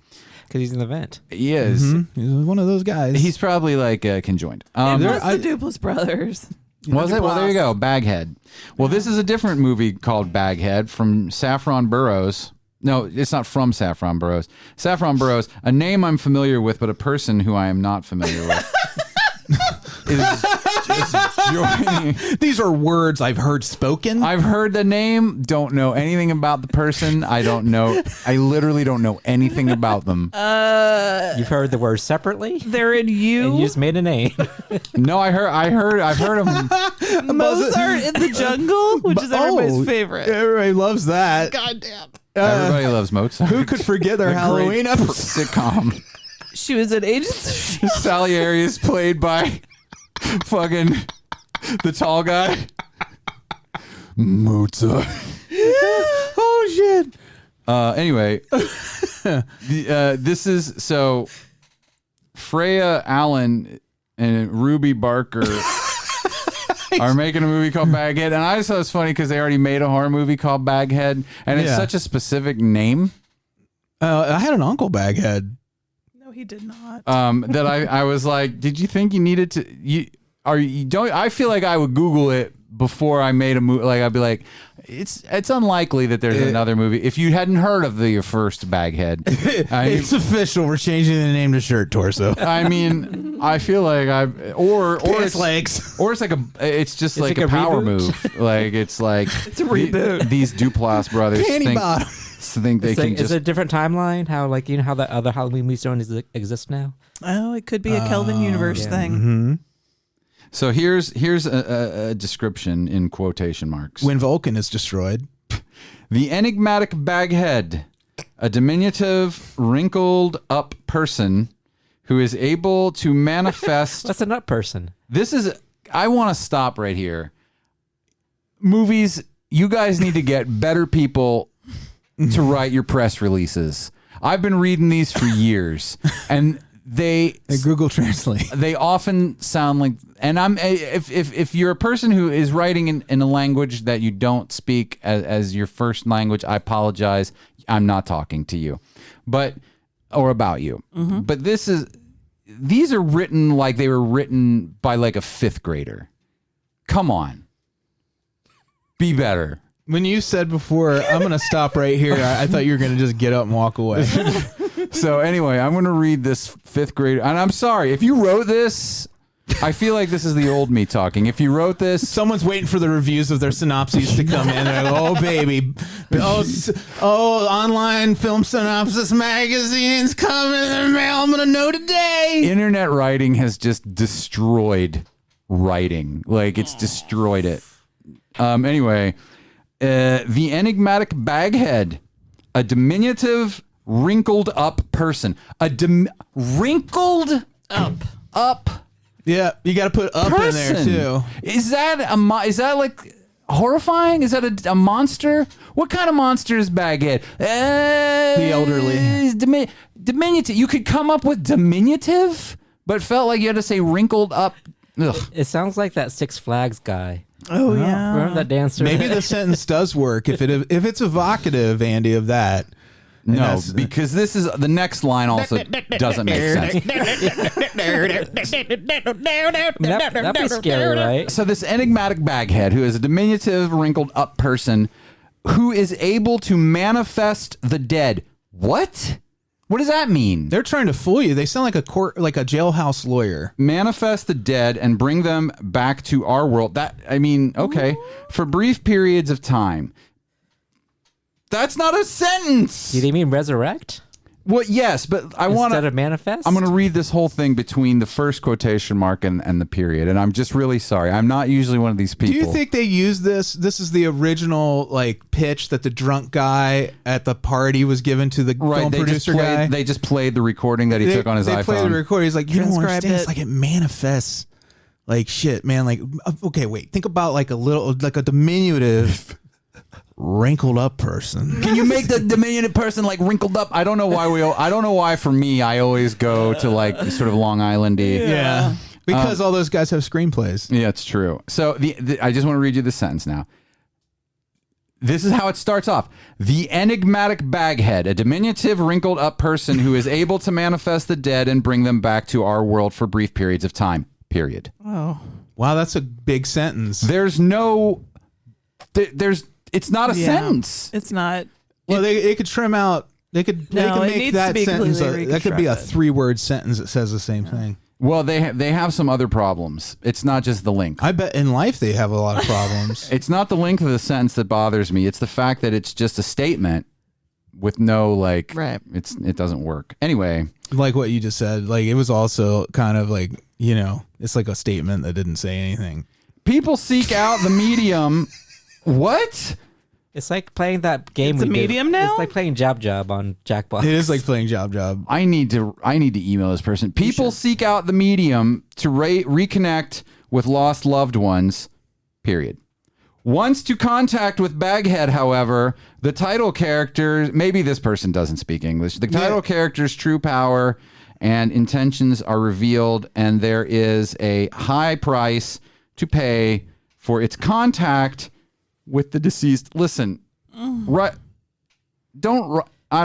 Because he's in the vent. He is. Mm-hmm. He's one of those guys. He's probably like conjoined. It was the Duplass brothers. Was it? Well, there you go. Baghead. Well, this is a different movie called Baghead from Saffron Burrows. No, it's not from Saffron Burrows. Saffron Burrows, a name I'm familiar with, but a person who I am not familiar with. is joining. These are words I've heard spoken. I've heard the name, don't know anything about the person. I literally don't know anything about them. You've heard the words separately? They're in you. And you just made a name. No, I've heard of them. Mozart in the Jungle, which is everybody's favorite. Everybody loves that. Goddamn. Everybody loves Mozart. Who could forget their Halloween episode? Sitcom. She was an agent. Salieri is played by fucking the tall guy. Mozart. Oh shit. Anyway, this is so Freya Allen and Ruby Barker are making a movie called Baghead, and I just thought it was funny because they already made a horror movie called Baghead, and it's such a specific name. I had an uncle Baghead. No, he did not. That I was like, did you think you needed to? I feel like I would Google it before I made a movie. Like I'd be like, it's unlikely that there's another movie. If you hadn't heard of your first Baghead, it's official. We're changing the name to Shirt Torso. I mean, I feel like or it's legs, or it's just like a power move. Like it's like it's a reboot. These Duplass brothers think they can just. Is it a different timeline? How how the other Halloween movies don't exist now? Oh, it could be a Kelvin universe thing. Mm-hmm. So here's a description in quotation marks. When Vulcan is destroyed. The enigmatic Baghead, a diminutive, wrinkled up person who is able to manifest... What's a nut person? I want to stop right here. Movies, you guys need to get better people to write your press releases. I've been reading these for years, and... They Google Translate. They often sound like, and if you're a person who is writing in a language that you don't speak as your first language, I apologize. I'm not talking to you, or about you. Mm-hmm. But these are written like they were written by like a fifth grader. Come on, be better. When you said before, I'm going to stop right here, I thought you were going to just get up and walk away. So anyway, I'm going to read this fifth grade. And I'm sorry, if you wrote this, I feel like this is the old me talking. If you wrote this... Someone's waiting for the reviews of their synopses to come in. They're like, oh, baby. Online film synopsis magazine's coming in the mail. I'm going to know today. Internet writing has just destroyed writing. Like, it's destroyed it. Anyway... the enigmatic Baghead, a diminutive, wrinkled up person. Wrinkled up. Yeah, you got to put up person. In there too. Is that like horrifying? Is that a monster? What kind of monster is Baghead? The elderly. Diminutive. You could come up with diminutive, but felt like you had to say wrinkled up. Ugh. It sounds like that Six Flags guy. Oh yeah, remember that dancer? Maybe the sentence does work if it's evocative, Andy, of that. No, because this is the next line also doesn't make sense. That'd be scary, right? So this enigmatic Baghead, who is a diminutive, wrinkled up person, who is able to manifest the dead. What? What does that mean? They're trying to fool you. They sound like a jailhouse lawyer. Manifest the dead and bring them back to our world. Okay. For brief periods of time. That's not a sentence. Do they mean resurrect? Well, yes, but instead of manifest? I'm going to read this whole thing between the first quotation mark and the period, and I'm just really sorry. I'm not usually one of these people. Do you think they use this? This is the original pitch that the drunk guy at the party was given to the film producer guy? They just played the recording that he took on his iPhone. They played the recording. He's like, you don't understand. It's like it manifests like shit, man. Like, okay, wait. Think about like a diminutive... wrinkled up person. Can you make the diminutive person like wrinkled up? I don't know why for me I always go to like sort of Long Island-y. Yeah. Because all those guys have screenplays. Yeah, it's true. So I just want to read you the sentence now. This is how it starts off. The enigmatic Baghead, a diminutive, wrinkled up person who is able to manifest the dead and bring them back to our world for brief periods of time. Period. Oh. Wow, that's a big sentence. It's not a sentence. It's not. Well, they could trim out. They could make that sentence. That could be a 3-word sentence that says the same thing. Well, they have some other problems. It's not just the length. I bet in life they have a lot of problems. It's not the length of the sentence that bothers me. It's the fact that it's just a statement with no right. It doesn't work. Anyway, like what you just said. Like it was also kind of like it's like a statement that didn't say anything. People seek out the medium. What? It's like playing that game. It's a medium now? It's like playing Job on Jackbox. It is like playing Job. I need to email this person. People seek out the medium to reconnect with lost loved ones, period. Once to contact with Baghead, however, the title character, maybe this person doesn't speak English, the title character's true power and intentions are revealed, and there is a high price to pay for its contact with the deceased. Listen, I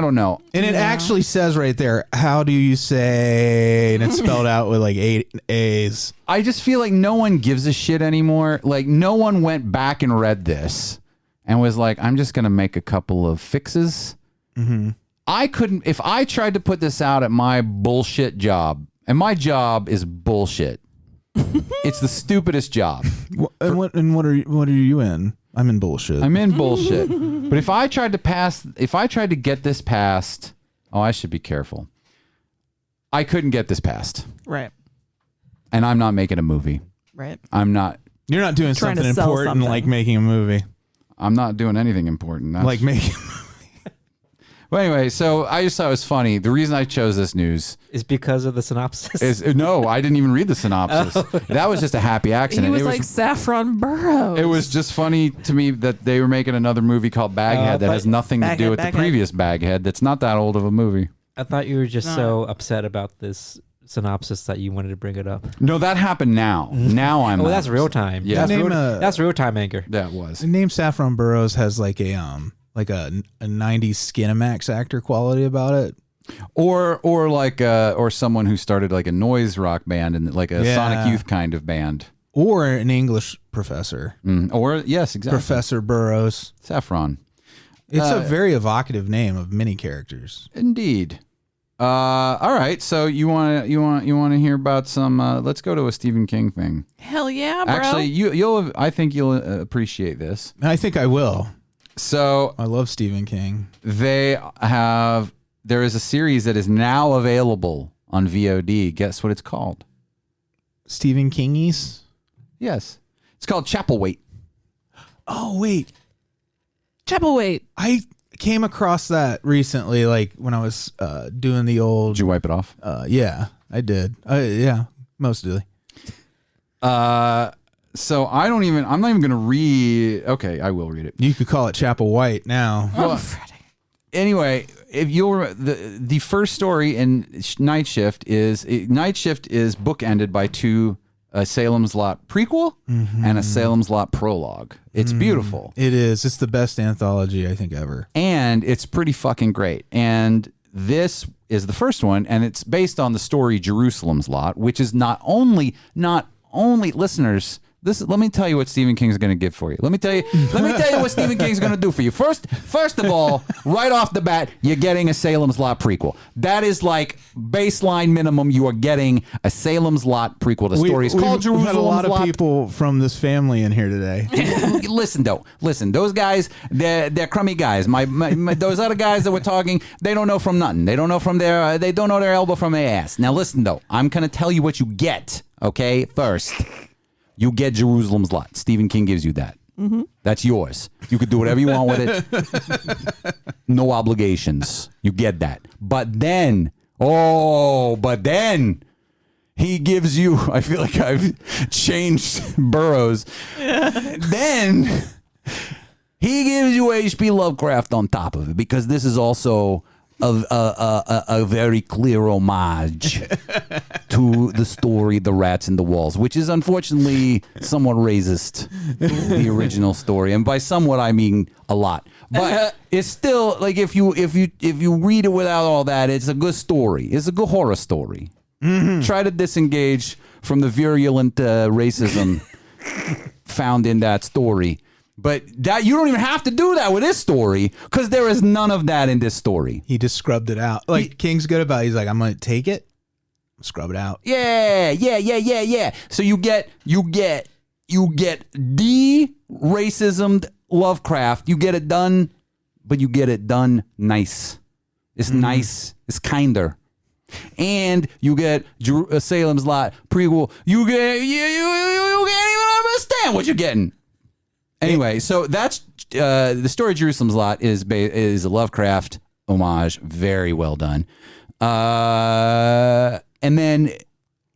don't know. And it actually says right there, how do you say, and it's spelled out with like 8 A's. I just feel like no one gives a shit anymore. Like no one went back and read this and was like, I'm just going to make a couple of fixes. Mm-hmm. I couldn't, if I tried to put this out at my bullshit job, and my job is bullshit. It's the stupidest job. And what are you in? I'm in bullshit. I'm in bullshit. But if I tried to get this passed, I should be careful. I couldn't get this passed. Right. And I'm not making a movie. Right. I'm not. You're not doing something important like making a movie. I'm not doing anything important. Like making a movie. Well, anyway, so I just thought it was funny. The reason I chose this news is because of the synopsis. No, I didn't even read the synopsis. That was just a happy accident. He was like Saffron Burrows. It was just funny to me that they were making another movie called Baghead that has nothing to do with the previous Baghead. That's not that old of a movie. I thought you were just so upset about this synopsis that you wanted to bring it up. No, that happened now. Now I'm. That's real time. Yeah, that's real time anger. That was. The name Saffron Burrows has like a 90s Skinamax actor quality about it, or someone who started like a noise rock band and like a Sonic Youth kind of band, or an English professor, or yes, exactly, Professor Burrows. Saffron. It's a very evocative name of many characters. Indeed. All right, so you want to hear about some? Let's go to a Stephen King thing. Hell yeah, bro! Actually, I think you'll appreciate this. I think I will. So I love Stephen King. There is a series that is now available on VOD. Guess what it's called? Stephen Kingies? Yes. It's called Chapelwaite. Oh, wait. Chapelwaite. I came across that recently, like when I was doing the old... Did you wipe it off? Yeah, I did. Yeah, mostly. So I'm not even going to read. Okay, I will read it. You could call it Chapel White now. Freddy. Anyway, if you'll the first story in Night Shift is bookended by two Salem's Lot prequel and a Salem's Lot prologue. It's beautiful. It is. It's the best anthology I think ever. And it's pretty fucking great. And this is the first one, and it's based on the story Jerusalem's Lot, which is not only listeners. Let me tell you what Stephen King's going to give for you. Let me tell you what Stephen King's going to do for you. First of all, right off the bat, you're getting a Salem's Lot prequel. That is like baseline minimum. You are getting a Salem's Lot prequel. The story is called Jerusalem's Lot. We've had a lot of people from this family in here today. Listen, those guys, they're crummy guys. My those other guys that were talking, they don't know from nothing. They don't know they don't know their elbow from their ass. Now listen though, I'm going to tell you what you get. Okay, first. You get Jerusalem's Lot. Stephen King gives you that. Mm-hmm. That's yours. You could do whatever you want with it. No obligations. You get that. But then he gives you, I feel like I've changed Burroughs. Then he gives you H.P. Lovecraft on top of it, because this is also a very clear homage to the story The Rats in the Walls, which is unfortunately somewhat racist, the original story, and by somewhat I mean a lot. But it's still like if you read it without all that, it's a good story. It's a good horror story. Mm-hmm. Try to disengage from the virulent racism found in that story. But that you don't even have to do that with this story, because there is none of that in this story. He just scrubbed it out. Like King's good about it. He's like, I'm going to take it, scrub it out. Yeah. So you get de-racismed Lovecraft. You get it done, but you get it done nice. It's nice. It's kinder. And you get Salem's Lot prequel. You can't even understand what you're getting. Anyway, so that's the story of Jerusalem's Lot is a Lovecraft homage, very well done. And then,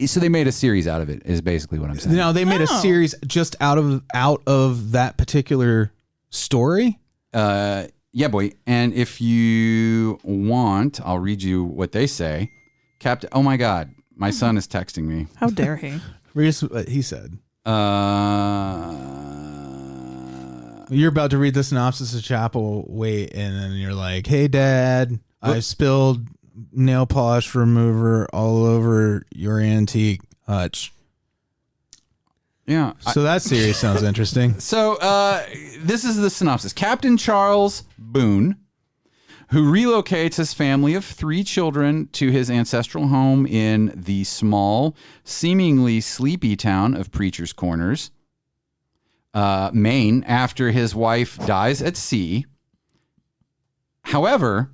so they made a series out of it. Is basically what I'm saying. No, they made a series just out of that particular story. Yeah, boy. And if you want, I'll read you what they say. Captain. Oh my God, my son is texting me. How dare he? Read us what he said. You're about to read the synopsis of Chapel. Wait, and then you're like, "Hey, Dad, I spilled nail polish remover all over your antique hutch." Yeah. So that series sounds interesting. So this is the synopsis. Captain Charles Boone, who relocates his family of 3 children to his ancestral home in the small, seemingly sleepy town of Preacher's Corners, Maine, after his wife dies at sea. However,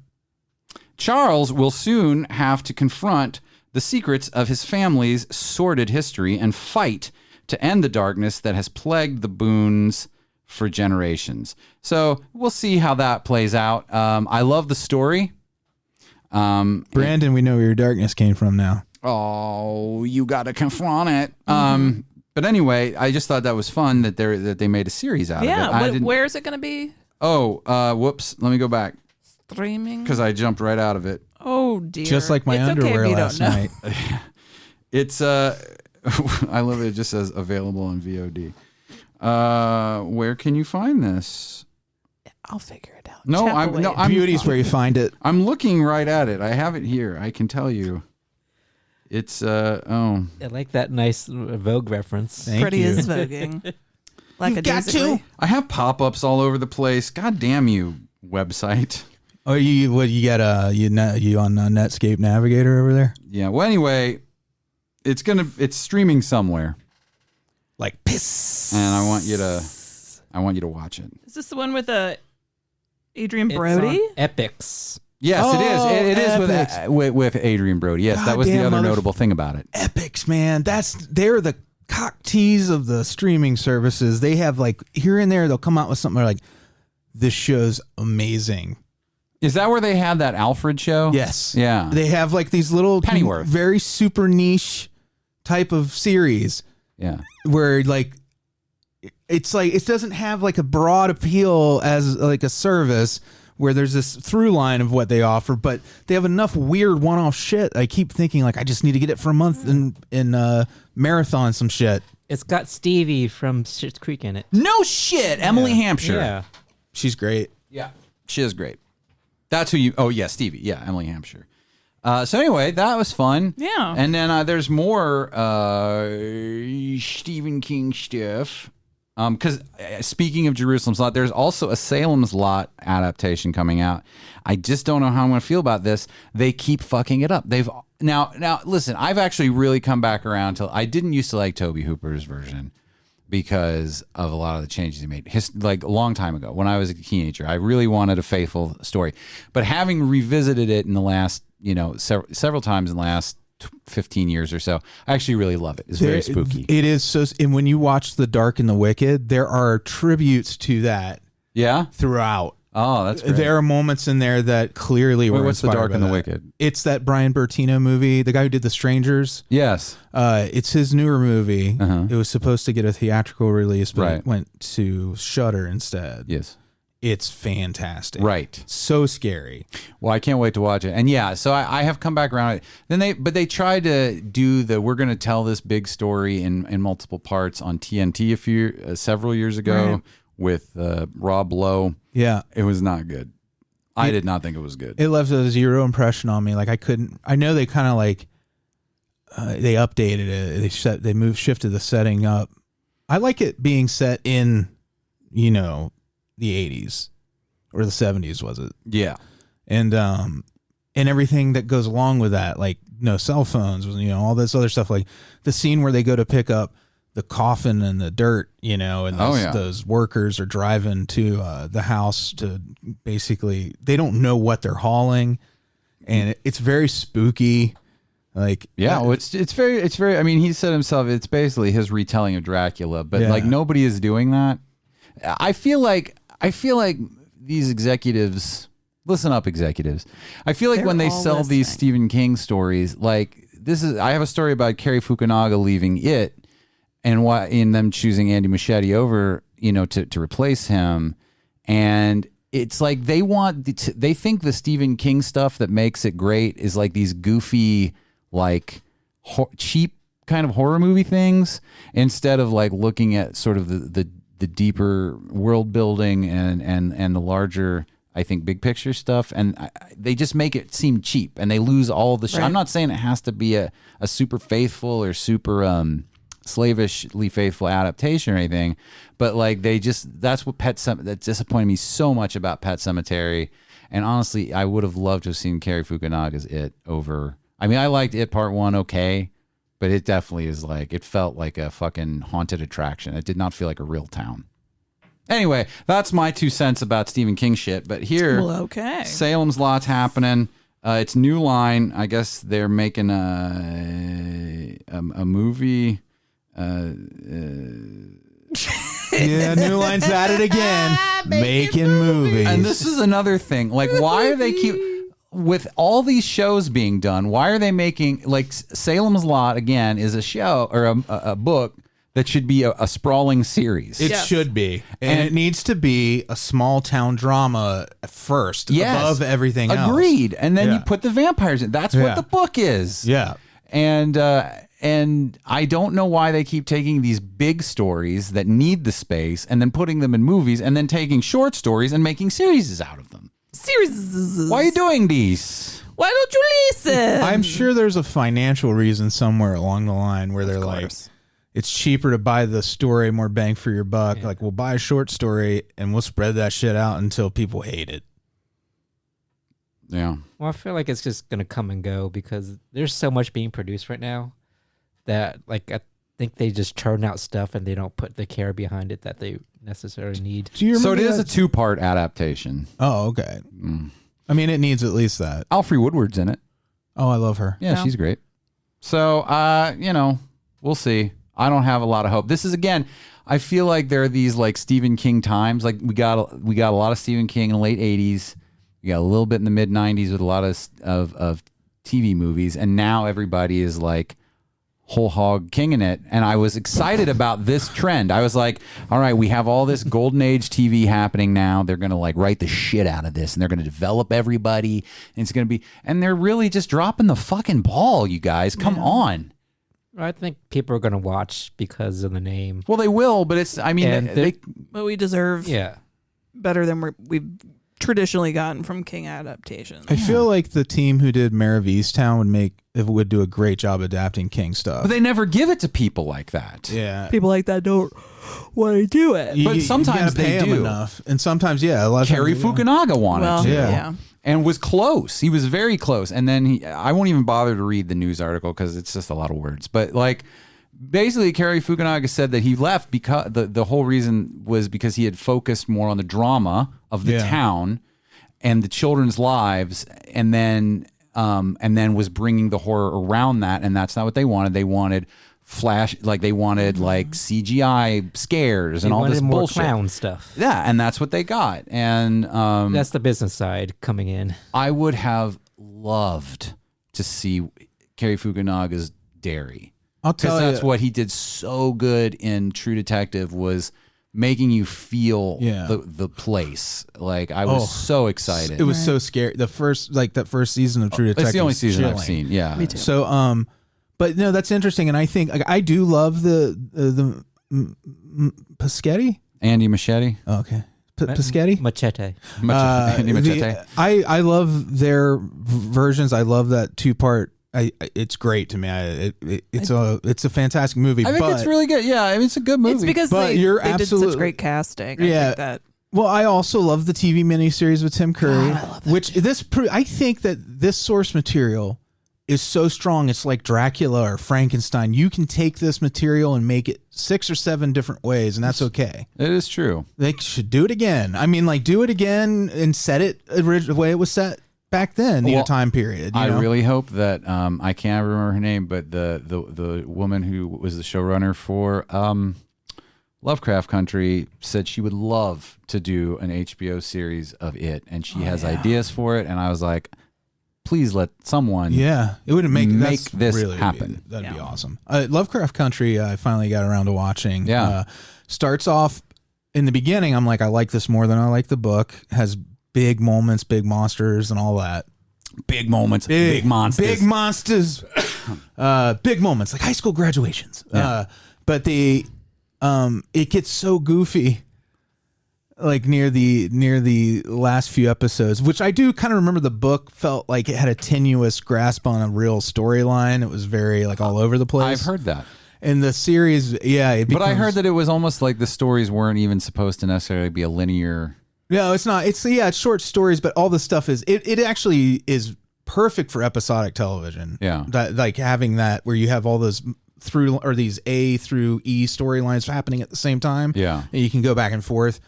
Charles will soon have to confront the secrets of his family's sordid history and fight to end the darkness that has plagued the Boones for generations. So we'll see how that plays out. I love the story. Brandon, we know where your darkness came from now. Oh, you got to confront it. But anyway, I just thought that was fun that they made a series out of it. Yeah, where is it going to be? Oh, whoops. Let me go back. Streaming? Because I jumped right out of it. Oh, dear. Just like my underwear last night. It's, I love it. It just says available on VOD. Where can you find this? I'll figure it out. No, I'm Beauty's where you find it. I'm looking right at it. I have it here. I can tell you. It's I like that nice Vogue reference. Freddy is voguing. Like You've got to. I have pop-ups all over the place. God damn you, website. Oh, you got you on Netscape Navigator over there? Yeah. Well, anyway, it's streaming somewhere. Like piss. And I want you to watch it. Is this the one with Adrian Brody? It's on Epix. Yes, it is. It is with Adrian Brody. Yes, that was the other notable thing about it. Epix, man. They're the cock tease of the streaming services. They have like here and there they'll come out with something like, this show's amazing. Is that where they had that Alfred show? Yes. Yeah. They have like these little Pennyworth, very super niche type of series. Yeah. Where like it's like it doesn't have like a broad appeal as like a service where there's this through line of what they offer, but they have enough weird one-off shit. I keep thinking like I just need to get it for a month and marathon some shit. It's got Stevie from Schitt's Creek in it. No shit. Emily Hampshire. Yeah. She's great. Yeah. She is great. That's who you... Oh, yeah, Stevie. Yeah, Emily Hampshire. So anyway, that was fun. Yeah. And then there's more Stephen King stuff. Because speaking of Jerusalem's Lot, there's also a Salem's Lot adaptation coming out. I just don't know how I'm going to feel about this. They keep fucking it up. Now listen, I've actually really come back around to... I didn't used to like Tobe Hooper's version because of a lot of the changes he made. Like a long time ago, when I was a teenager, I really wanted a faithful story. But having revisited it in the last, several times in the last 15 years or so, I actually really love it. It's very spooky. It is so. And when you watch The Dark and the Wicked, there are tributes to that. Yeah, throughout. Oh, that's great. There are moments in there that clearly were what's The Dark and the Wicked? It's that Brian Bertino movie, the guy who did The Strangers. Yes. It's his newer movie. Uh-huh. It was supposed to get a theatrical release, but it went to Shudder instead. Yes. It's fantastic. Right. So scary. Well, I can't wait to watch it. And yeah, so I have come back around. Then they tried to do we're going to tell this big story in multiple parts on TNT several years ago with Rob Lowe. Yeah. It was not good. I did not think it was good. It left a zero impression on me. Like I know they kind of like they updated it. They shifted the setting up. I like it being set in, the 80s or the 70s, was it? Yeah. And everything that goes along with that, like no cell phones, all this other stuff, like the scene where they go to pick up the coffin and the dirt, and those workers are driving to the house to basically, they don't know what they're hauling, and it's very spooky. Like, yeah, well, it's very, I mean, he said himself, it's basically his retelling of Dracula, but like nobody is doing that. I feel like these executives, listen up, executives. I feel like when they sell these Stephen King stories, like I have a story about Cary Fukunaga leaving It, and why in them choosing Andy Muschietti over, to replace him, and it's like they think the Stephen King stuff that makes it great is like these goofy, like cheap kind of horror movie things, instead of like looking at sort of the deeper world building and the larger, I think, big picture stuff. And they just make it seem cheap, and they lose all the I'm not saying it has to be a super faithful or super slavishly faithful adaptation or anything, but like that's what that disappointed me so much about Pet Sematary. And honestly, I would have loved to have seen Cary Fukunaga's It over. I mean, I liked It Part 1 okay, but it definitely is like, it felt like a fucking haunted attraction. It did not feel like a real town. Anyway, that's my 2 cents about Stephen King shit. But here, Salem's Lot's happening. It's New Line. I guess they're making a movie. Yeah, New Line's at it again. Making movies. And this is another thing. Like, why are they with all these shows being done, why are they making, like, Salem's Lot, again, is a show or a book that should be a sprawling series. It should be. And it needs to be a small town drama first, above everything else. Agreed. And then you put the vampires in. That's what the book is. Yeah. And I don't know why they keep taking these big stories that need the space and then putting them in movies, and then taking short stories and making series out of them. Series. Why are you doing these? Why don't you listen? I'm sure there's a financial reason somewhere along the line where they're like, it's cheaper to buy the story, more bang for your buck. Yeah. Like, we'll buy a short story and we'll spread that shit out until people hate it. Yeah. Well, I feel like it's just going to come and go because there's so much being produced right now that, like, I think they just churn out stuff and they don't put the care behind it that they necessarily need. So it is a 2-part adaptation. Oh, okay. I mean, it needs at least that. Alfre Woodward's in it. Oh, I love her. Yeah, she's great. So, we'll see. I don't have a lot of hope. This is, again, I feel like there are these like Stephen King times. Like we got a lot of Stephen King in the late 80s. We got a little bit in the mid 90s with a lot of TV movies, and now everybody is like whole hog kinging it. And I was excited about this trend. I was like, all right, we have all this golden age TV happening now. They're going to like write the shit out of this, and they're going to develop everybody, and it's going to be, and they're really just dropping the fucking ball, you guys. Come on. I think people are going to watch because of the name. Well, they will, but it's, I mean, but we deserve better than we've traditionally gotten from King adaptations. I feel like the team who did Mayor of Easttown would do a great job adapting King stuff. But they never give it to people like that. Yeah. People like that don't want to do it. But sometimes they do. Enough. And sometimes, a lot of Cary Fukunaga wanted to. Yeah. And was close. He was very close. And then I won't even bother to read the news article because it's just a lot of words. But like, basically, Cary Fukunaga said that he left because the whole reason was because he had focused more on the drama of the town and the children's lives, and then was bringing the horror around that. And that's not what they wanted. They wanted they wanted like CGI scares and all this more bullshit, clown stuff. Yeah, and that's what they got. And that's the business side coming in. I would have loved to see Cary Fukunaga's Derry. I'll tell you, that's what he did so good in True Detective, was making you feel the place. Like, I was so excited. It was so scary. The first, that first season of True Detective. It's the only season chilling. I've seen. Yeah, me too. So, but no, that's interesting, and I think I do love the Paschetti. Andy Muschietti. Oh, okay, Paschetti. Machete. Andy Machete. I love their versions. I love that 2-part. It's great to me. It's a fantastic movie. I think it's really good. Yeah, I mean, it's a good movie. It's because they did such great casting. I think that. Well, I also love the TV miniseries with Tim Curry, I think that this source material is so strong. It's like Dracula or Frankenstein. You can take this material and make it 6 or 7 different ways, and that's okay. It is true. They should do it again. I mean, like, do it again and set it the way it was set back then, time period. I really hope that I can't remember her name, but the woman who was the showrunner for Lovecraft Country said she would love to do an HBO series of it, and she has ideas for it. And I was like, please let someone it wouldn't make this really happen. That'd be awesome. Lovecraft Country, I finally got around to watching. Starts off in the beginning, I'm like, I like this more than I like the book. Has big moments, big monsters, and all that. Big moments, big monsters. Big monsters. Big moments, like high school graduations. Yeah. But it gets so goofy, like near the last few episodes, which I do kind of remember. The book felt like it had a tenuous grasp on a real storyline. It was very like all over the place. I've heard that. In the series, but I heard that it was almost like the stories weren't even supposed to necessarily be a linear. No, it's not. It's short stories, but all the stuff is it actually is perfect for episodic television. Yeah. That, like having that where you have all those these A through E storylines happening at the same time. Yeah. And you can go back and forth.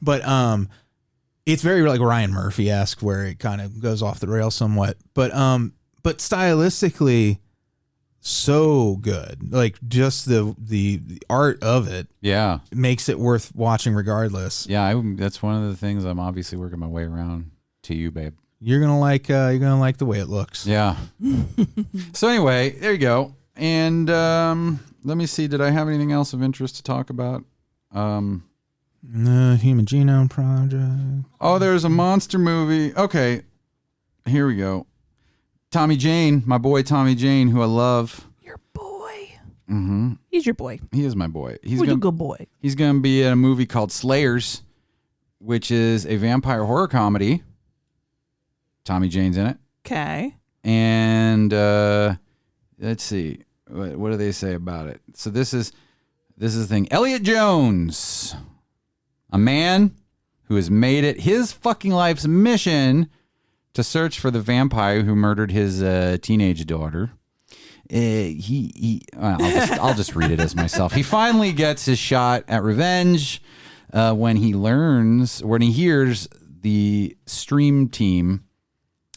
But it's very like Ryan Murphy-esque where it kind of goes off the rails somewhat. But stylistically so good. Like just the art of it makes it worth watching regardless. Yeah, that's one of the things I'm obviously working my way around to you, babe. You're gonna like the way it looks. Yeah. So anyway, there you go. And let me see, did I have anything else of interest to talk about? Human Genome Project. Oh, there's a monster movie. Okay, here we go. Tommy Jane, my boy Tommy Jane, who I love. Your boy. Mm-hmm. He's your boy. He is my boy. He's a good boy. He's going to be in a movie called Slayers, which is a vampire horror comedy. Tommy Jane's in it. Okay. And let's see. What do they say about it? So this is the thing. Elliot Jones, a man who has made it his fucking life's mission to search for the vampire who murdered his teenage daughter. I'll just read it as myself. He finally gets his shot at revenge when he hears the Stream Team,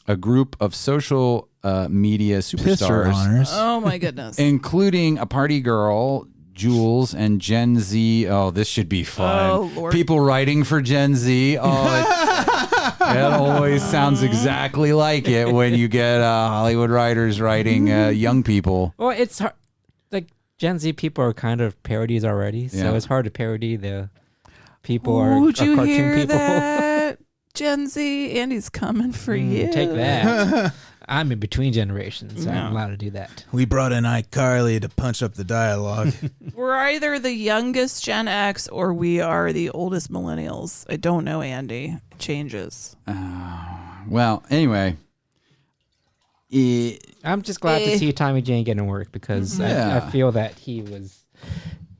a group of social media superstars. Oh my goodness. Including a party girl, Jules, and Gen Z. Oh, this should be fun. Oh, Lord. People writing for Gen Z. Oh, it always sounds exactly like it when you get Hollywood writers writing young people. Well, it's hard. Like Gen Z people are kind of parodies already, so it's hard to parody the people are you cartoon hear people. That? Gen Z, Andy's coming for you. Take that. I'm in between generations, so I'm allowed to do that. We brought in iCarly to punch up the dialogue. We're either the youngest Gen X or we are the oldest millennials. I don't know, Andy. It changes. Well, anyway. I'm just glad to see Tommy Jane getting work because I feel that he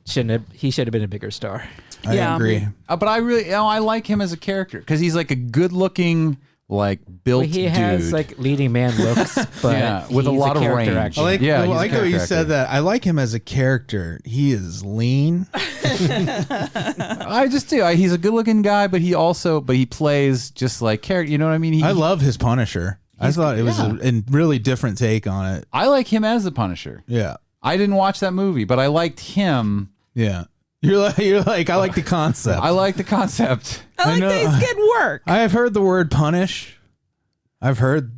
should have been a bigger star. I agree. But I really, I like him as a character because he's like a good-looking, like built dude. He has like leading man looks, but with a lot of range. Actually. I like how you said that. I like him as a character. He is lean. I just do. He's a good-looking guy, but he plays just like character. You know what I mean? I love his Punisher. I thought it was a really different take on it. I like him as the Punisher. Yeah. I didn't watch that movie, but I liked him. Yeah. You're like, I like the concept. I like the concept. I like that he's getting work. I have heard the word punish. I've heard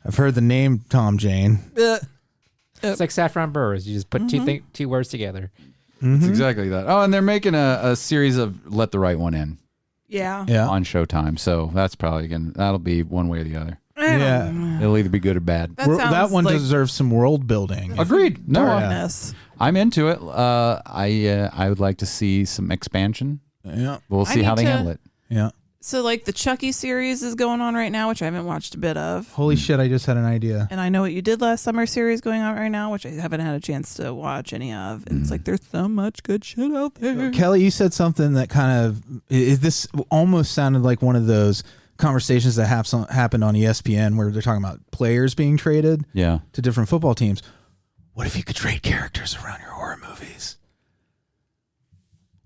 the name Tom Jane. It's like Saffron Burrs. You just put two words together. It's exactly that. Oh, and they're making a series of Let the Right One In. Yeah. On Showtime. So that's probably that'll be one way or the other. Yeah. It'll either be good or bad. That one deserves some world building. Agreed. No, I'm into it. I would like to see some expansion. Yeah. We'll see how they handle it. Yeah. So like the Chucky series is going on right now, which I haven't watched a bit of. Holy shit, I just had an idea. And I Know What You Did Last Summer series going on right now, which I haven't had a chance to watch any of. And it's like there's so much good shit out there. Kelley, you said something that kind of this almost sounded like one of those conversations that happened on ESPN where they're talking about players being traded to different football teams. What if you could trade characters around your horror movies?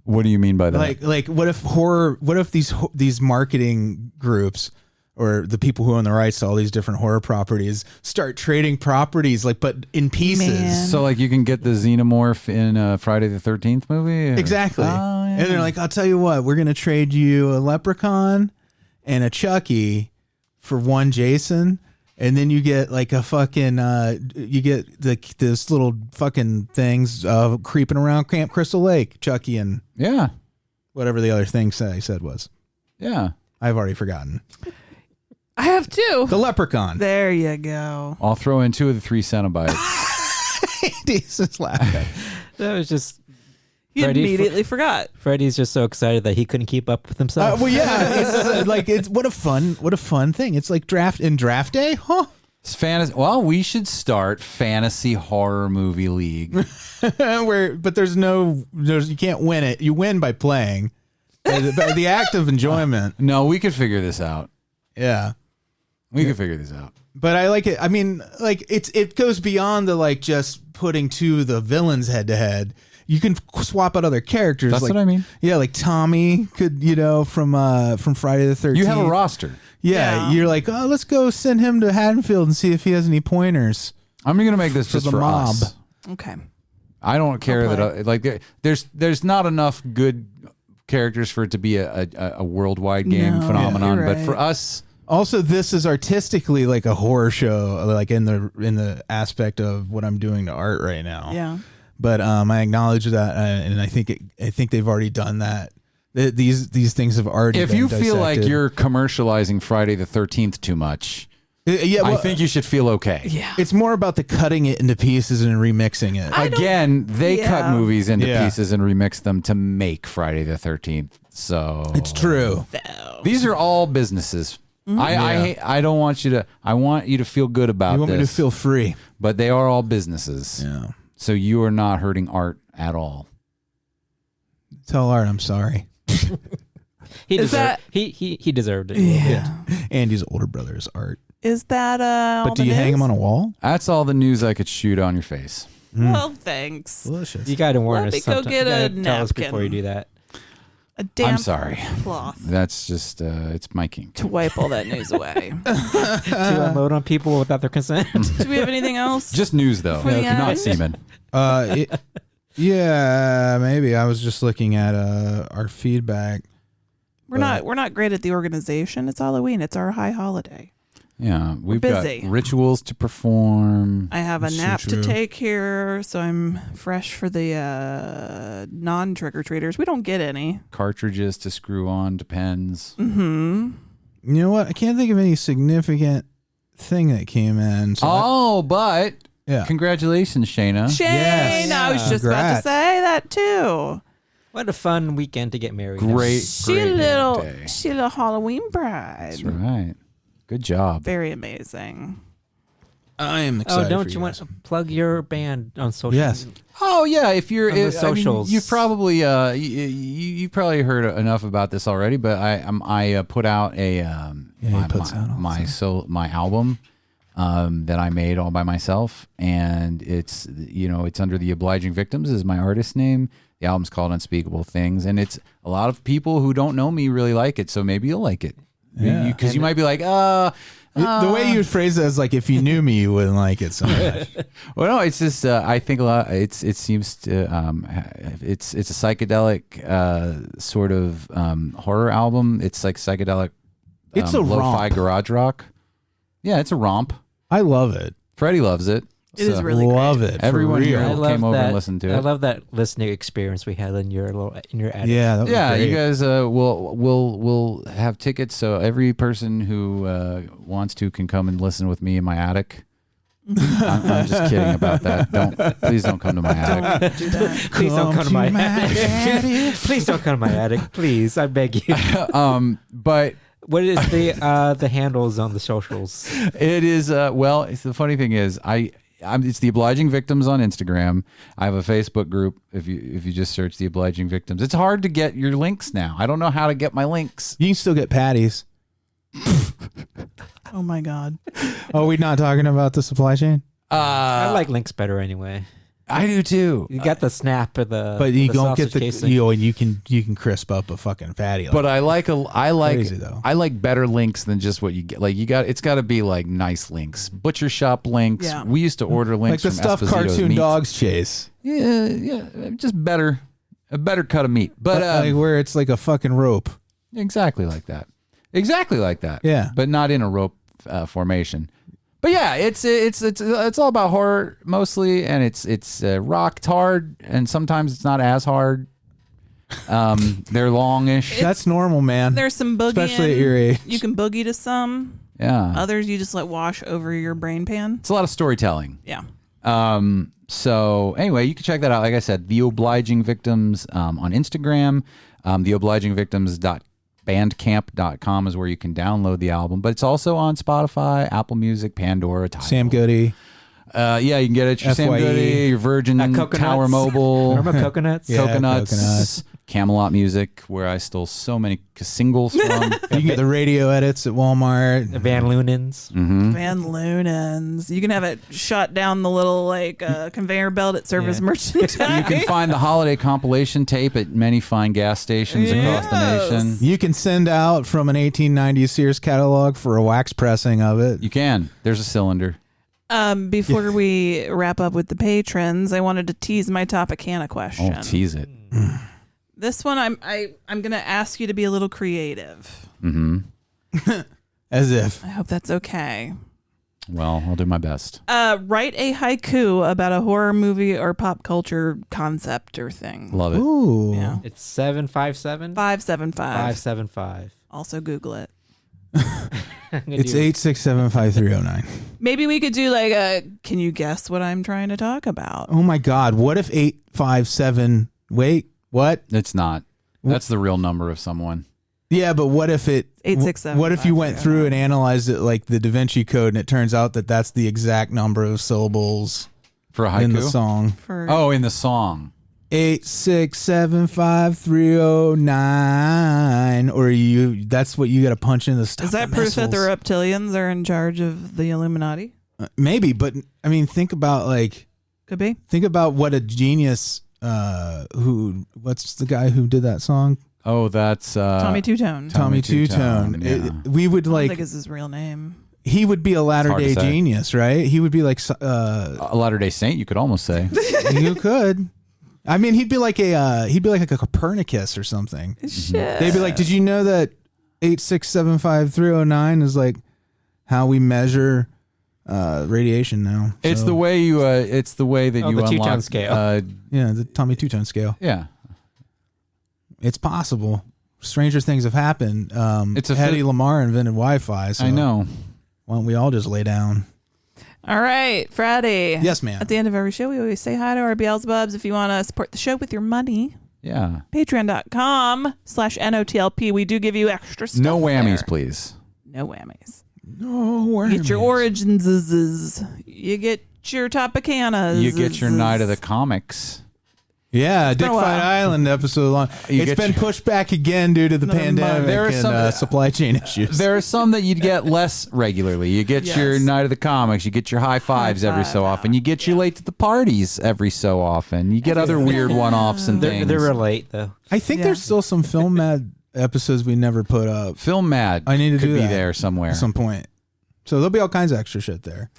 What do you mean by that? Like what if these marketing groups or the people who own the rights to all these different horror properties start trading properties, like, but in pieces. Man. So like you can get the xenomorph in Friday the 13th movie? Or? Exactly. Oh, yeah. And they're like, I'll tell you what, we're going to trade you a Leprechaun and a Chucky for one Jason. And then you get like a fucking, you get this little fucking things creeping around Camp Crystal Lake, Chucky and whatever the other thing I said was. Yeah. I've already forgotten. I have 2. The Leprechaun. There you go. I'll throw in 2 of the 3 Cenobites. He's just laughing. That was just. He immediately forgot. Freddy's just so excited that he couldn't keep up with himself. Well, yeah, it's what a fun thing. It's like draft day, huh? It's fantasy. Well, we should start fantasy horror movie league. But you can't win it. You win by playing. The act of enjoyment. No, we could figure this out. Yeah. We could figure this out. But I like it. I mean, like it goes beyond the like just putting 2 of the villains head to head. You can swap out other characters. That's what I mean. Yeah, like Tommy could, from Friday the 13th. You have a roster. Yeah, you're like, oh, let's go send him to Haddonfield and see if he has any pointers. I'm going to make this just the for mob. us. Okay. I don't care that there's not enough good characters for it to be a worldwide game phenomenon, you're but right. for us. Also, this is artistically like a horror show, like in the aspect of what I'm doing to art right now. Yeah. But I acknowledge that, and I think they've already done that. These things have already. If been you feel dissected. like you're commercializing Friday the 13th too much, I think you should feel okay. Yeah. It's more about the cutting it into pieces and remixing it. Again, they cut movies into pieces and remix them to make Friday the 13th. So it's true. These are all businesses. I don't want you to. I want you to feel good about this. You want me to feel free, but they are all businesses. Yeah. So you are not hurting art at all. Tell Art I'm sorry. He deserved it. Yeah. Andy's older brother is Art. Is that But do you hang him on a wall? That's all the news I could shoot on your face. Well, thanks. Delicious. You got to warn Let us. me go get a tell us napkin. before you do that. A damp I'm sorry. cloth That's just it's my kink. to wipe all that news away. To unload on people without their consent. Do we have anything else? Just news though, For the not end? semen. Yeah, maybe. I was just looking at our feedback. We're not great at the organization. It's Halloween. It's our high holiday. Yeah, we've got busy. rituals to perform. I have a That's so nap to true. take here, so I'm fresh for the non-trick-or-treaters. We don't get any. Cartridges to screw on to pens. Mm-hmm. You know what? I can't think of any significant thing that came in. So but yeah. Congratulations, Shayna. Shane, Yes. I was just about to Congrats. say that too. What a fun weekend to get married. Great She a little Halloween bride. That's right. Good job. Very amazing. I am excited. Oh, don't for you want guys. to plug your band on social? Yes. Oh yeah, if you're On the socials. you've probably you probably heard enough about this already. But I put out a my album that I made all by myself, and it's under the Obliging Victims is my artist name. The album's called Unspeakable Things, and it's a lot of people who don't know me really like it. So maybe you'll like it. Yeah. Because you might be like, the way you phrase it is like if you knew me, you wouldn't like it so much. Well, no, it's just I think a lot. It seems to it's a psychedelic sort of horror album. It's like psychedelic. It's a lo-fi romp. garage rock. Yeah, it's a romp. I love it. Freddie loves it. It is really great. Love it. for Everyone real. here I love came over that. and listened to it. I love that listening experience we had in your attic. Yeah, that was Yeah, great. you guys will have tickets, so every person who wants to can come and listen with me in my attic. I'm just kidding about that. Please don't come to my attic. Do that. Please don't come to my attic. Please don't come to my attic. Please, I beg you. But What is the handles on the socials? it is it's the funny thing is it's the Obliging Victims on Instagram. I have a Facebook group. If you just search the Obliging Victims, it's hard to get your links now. I don't know how to get my links. You can still get patties. Oh my God. Oh, we're not talking about the supply chain? I like links better anyway. I do too. You got the snap of the. But you the don't get sausage the casing. you can crisp up a fucking fatty. But I like crazy, though. I like better links than just what you get. Like it's got to be like nice links, butcher shop links. Yeah. We used to order links like the from stuff Esposito's cartoon Meats. dogs chase. Yeah, just better, a better cut of meat. But like where it's like a fucking rope. Exactly like that. Yeah, but not in a rope formation. But yeah, it's all about horror mostly, and it's rocked hard, and sometimes it's not as hard. They're longish. That's normal, man. There's some boogie, especially at your age. You can boogie to some. Yeah. Others you just let wash over your brain pan. It's a lot of storytelling. Yeah. So anyway, you can check that out. Like I said, The Obliging Victims on Instagram, theobligingvictims.bandcamp.com is where you can download the album, but it's also on Spotify, Apple Music, Pandora, Tidal. Sam Goody. Yeah, you can get it at your Sam FYE. Goody, your Virgin Tower Mobile. Remember Coconuts? Yeah, Coconuts. Camelot Music, where I stole so many singles from. You can get the radio edits at Walmart. The Van Loonens. Mm-hmm. Van Loonens. You can have it shot down the little conveyor belt at Service Merchandise. You can find the holiday compilation tape at many fine gas stations across the nation. You can send out from an 1890s Sears catalog for a wax pressing of it. You can. There's a cylinder. Before we wrap up with the patrons, I wanted to tease my Topicana question. Oh, tease it. This one, I'm going to ask you to be a little creative. Mm-hmm. As if. I hope that's okay. Well, I'll do my best. Write a haiku about a horror movie or pop culture concept or thing. Love it. Ooh. Yeah. It's 757? 575. 575. Also Google it. It's 8675309. Maybe we could do can you guess what I'm trying to talk about? Oh my God. What if 857? Wait, what? It's not. That's the real number of someone. Yeah, but what if it 867? What if you went through and analyzed it like the Da Vinci Code, and it turns out that that's the exact number of syllables For a haiku? in the song? In the song. 8675309, or that's what you got to punch in the stuff. Is that proof that the reptilians are in charge of the Illuminati? Maybe, but I mean, think about could be. Think about what a genius. What's the guy who did that song? Oh, that's Tommy Two-Tone. Tommy Two-Tone. Yeah. We would I think it's his real name. He would be a Latter-day genius, right? He would be like a Latter-day Saint. You could almost say. You could. I mean, he'd be like a Copernicus or something. Shit. They'd be like, "Did you know that 8675309 is like how we measure radiation now?" It's the way you. It's the way that you the unlock two-tone scale. Yeah, the Tommy Two-Tone scale. Yeah, it's possible. Stranger things have happened. It's Hedy Lamarr invented Wi-Fi. So I know. Why don't we all just lay down? All right, Freddy. Yes, ma'am. At the end of every show, we always say hi to our Beelzebubs. If you want to support the show with your money, yeah. Patreon.com/NOTLP. We do give you extra stuff. No whammies, there. please. No whammies. No whammies. You get your origins. You get your Topicanas. You get your Night of the Comics. Yeah, Dick Fight Island episode long. It's been pushed back again due to the pandemic and supply chain issues. There are some that you'd get less regularly. You get your Night of the Comics. You get your high fives every so often. You get your late to the parties every so often. You get other weird one-offs and things. They're late, though. I think there's still some Film Mad episodes we never put up. Film Mad. I need to could do be that there somewhere at some point. So there'll be all kinds of extra shit there.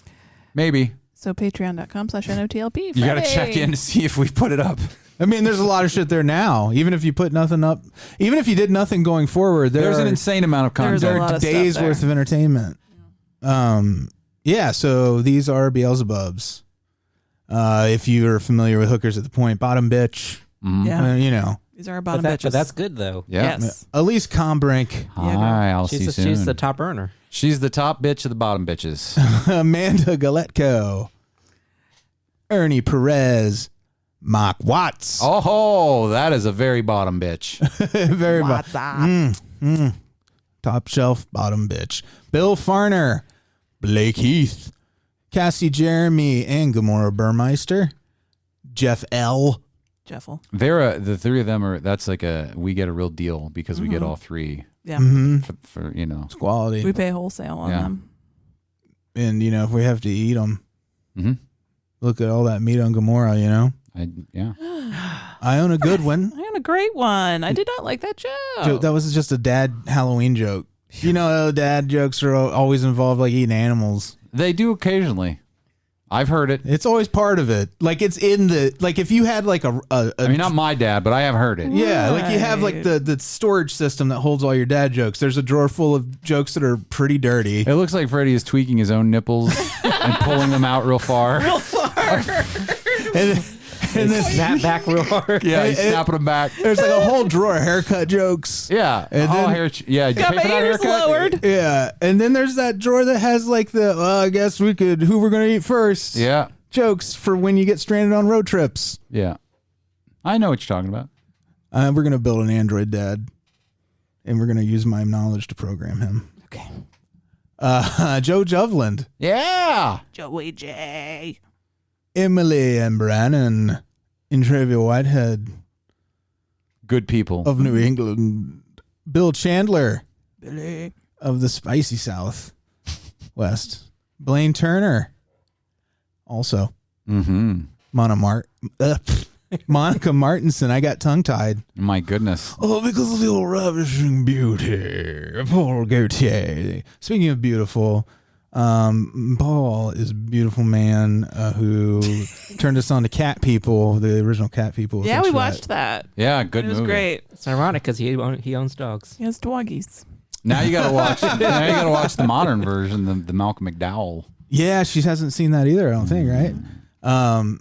Maybe. So Patreon.com/NOTLP. You got to check in to see if we put it up. I mean, there's a lot of shit there now. Even if you put nothing up, even if you did nothing going forward, there's an insane amount of content. There are days worth of entertainment. Yeah. So these are Beelzebubs. If you're familiar with Hookers at the Point, Bottom Bitch. Yeah. You know. These are our bottom But bitches. that's good, though. Yeah. Yes. Alise Kombrinck. Hi, I'll see you soon. She's the top earner. She's the top bitch of the bottom bitches. Amanda Geletko. Ernie Perez. Mark Watts. Oh, that is a very bottom bitch. Very bottom. Top shelf bottom bitch. Bill Farner. Blake Heath. Cassie Jeremy and Gamora Burmeister. Jeff L. Jeffel. The three of them are. That's like we get a real deal because we get all three. Yeah. For It's quality. We pay wholesale on them. And if we have to eat them, Look at all that meat on Gamora, you know? Iona Goodwin. Iona, great one. I did not like that joke. That was just a dad Halloween joke. You know, dad jokes are always involved like eating animals. They do occasionally. I've heard it. It's always part of it. Like it's in the, like if you had like I mean, not my dad, but I have heard it. Yeah, like you have like the storage system that holds all your dad jokes. There's a drawer full of jokes that are pretty dirty. It looks like Freddy is tweaking his own nipples and pulling them out real far. Real far. And then snap back real hard. Yeah, he's snapping them back. There's like a whole drawer of haircut jokes. Yeah. And then, did you pay for that haircut? Lowered. Yeah. And then there's that drawer that has like I guess we could, who we're going to eat first. Yeah. Jokes for when you get stranded on road trips. Yeah. I know what you're talking about. We're going to build an android dad. And we're going to use my knowledge to program him. Okay. Joe Juvland. Yeah. Joey J. Emily and Branan. Intravia-Whitehead. Good people. Of New England. Bill Chandler. Billy. Of the spicy South. West. Blayne Turner. Also. Mm-hmm. Monica Martinson. I got tongue-tied. My goodness. Oh, because of your ravishing beauty. Paul Gauthier. Speaking of beautiful, Paul is a beautiful man who turned us on to Cat People, the original Cat People. Yeah, we watched that. Yeah, good movie. It was great. It's ironic because he owns dogs. He has doggies. Now you got to watch. The modern version, the Malcolm McDowell. Yeah, she hasn't seen that either. I don't think. Right?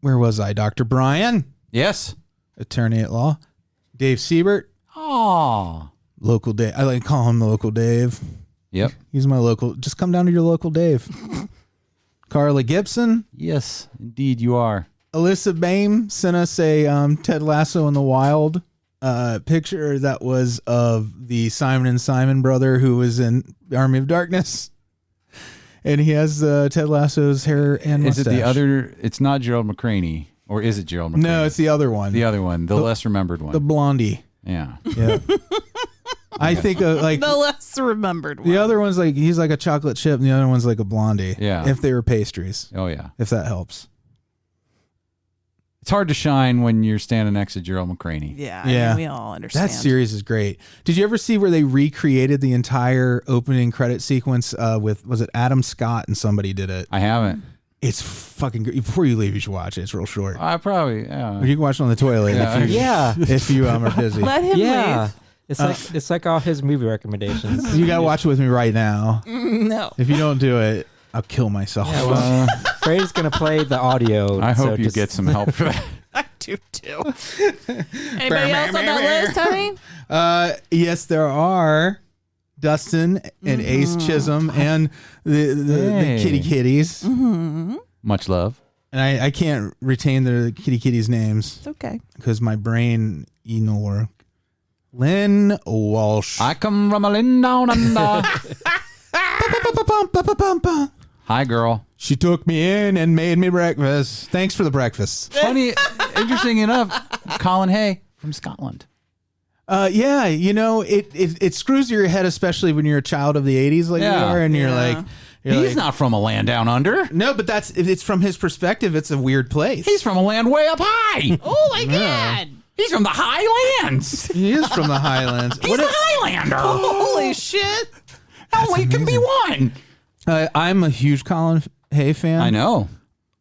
Where was I? Dr. Brian. Yes. Attorney at law. Dave Siebert. Oh. Local Dave. I like to call him the local Dave. Yep. He's my local. Just come down to your local Dave. Carla Gibson. Yes, indeed you are. Alyssa Boehm sent us a Ted Lasso in the Wild picture that was of the Simon and Simon brother who was in Army of Darkness. And he has Ted Lasso's hair and mustache. Is it the other? It's not Gerald McCraney. Or is it Gerald McCraney? No, it's the other one. The other one. The less remembered one. The blondie. Yeah. I think like the less remembered one. The other one's like he's like a chocolate chip and the other one's like a blondie. Yeah. If they were pastries. Oh yeah. If that helps. It's hard to shine when you're standing next to Gerald McCraney. Yeah. I mean, we all understand. That series is great. Did you ever see where they recreated the entire opening credit sequence with, was it Adam Scott and somebody did it? I haven't. It's fucking great. Before you leave, you should watch it. It's real short. I probably, Or you can watch it on the toilet if you are busy. Let him leave. It's like all his movie recommendations. You gotta watch it with me right now. No. If you don't do it, I'll kill myself. Yeah, well, Freddy's gonna play the audio. I hope you get some help for that. I do too. Anybody else on that list, honey? Yes, there are. Dustin and Ace Chisam and the kitty kitties. Mm-hmm. Much love. And I can't retain the kitty kitties' names. It's okay. Because my brain no work. Lynn Walsh. I come from a Lynn down under. Hi, girl. She took me in and made me breakfast. Thanks for the breakfast. Funny, interesting enough, Colin Hay from Scotland. Yeah, you know, it screws your head, especially when you're a child of the 80s like you are, and you're like... He's not from a land down under. No, but it's from his perspective, it's a weird place. He's from a land way up high. Oh, my God. He's from the Highlands. He is from the Highlands. He's a Highlander. Holy shit. Only can be one. I'm a huge Colin Hay fan. I know.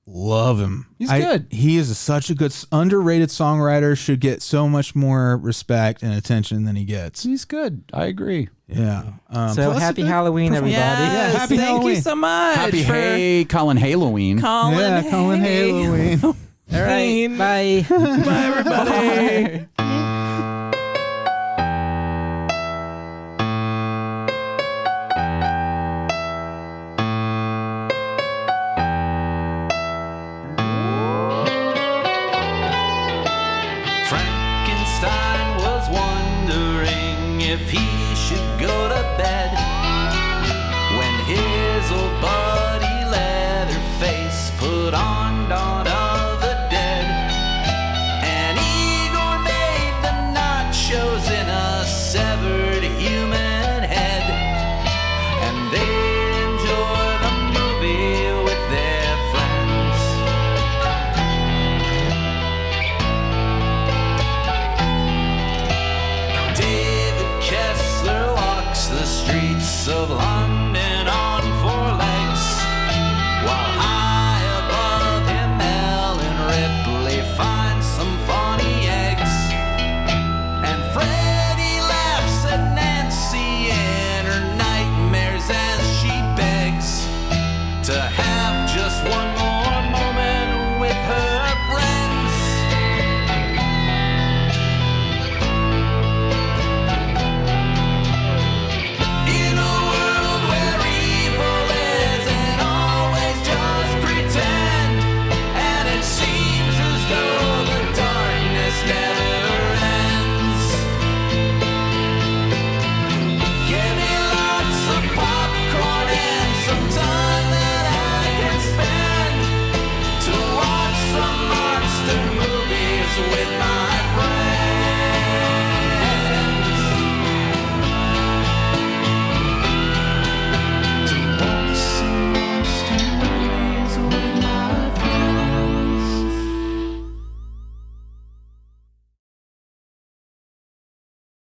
Love him. He's good. He is such a good, underrated songwriter. Should get so much more respect and attention than he gets. He's good. I agree. Yeah. So happy Halloween, everybody. Yes, happy thank Halloween. you so much. Happy Colin Halloween. Colin Halloween. All right. Bye. Bye, everybody.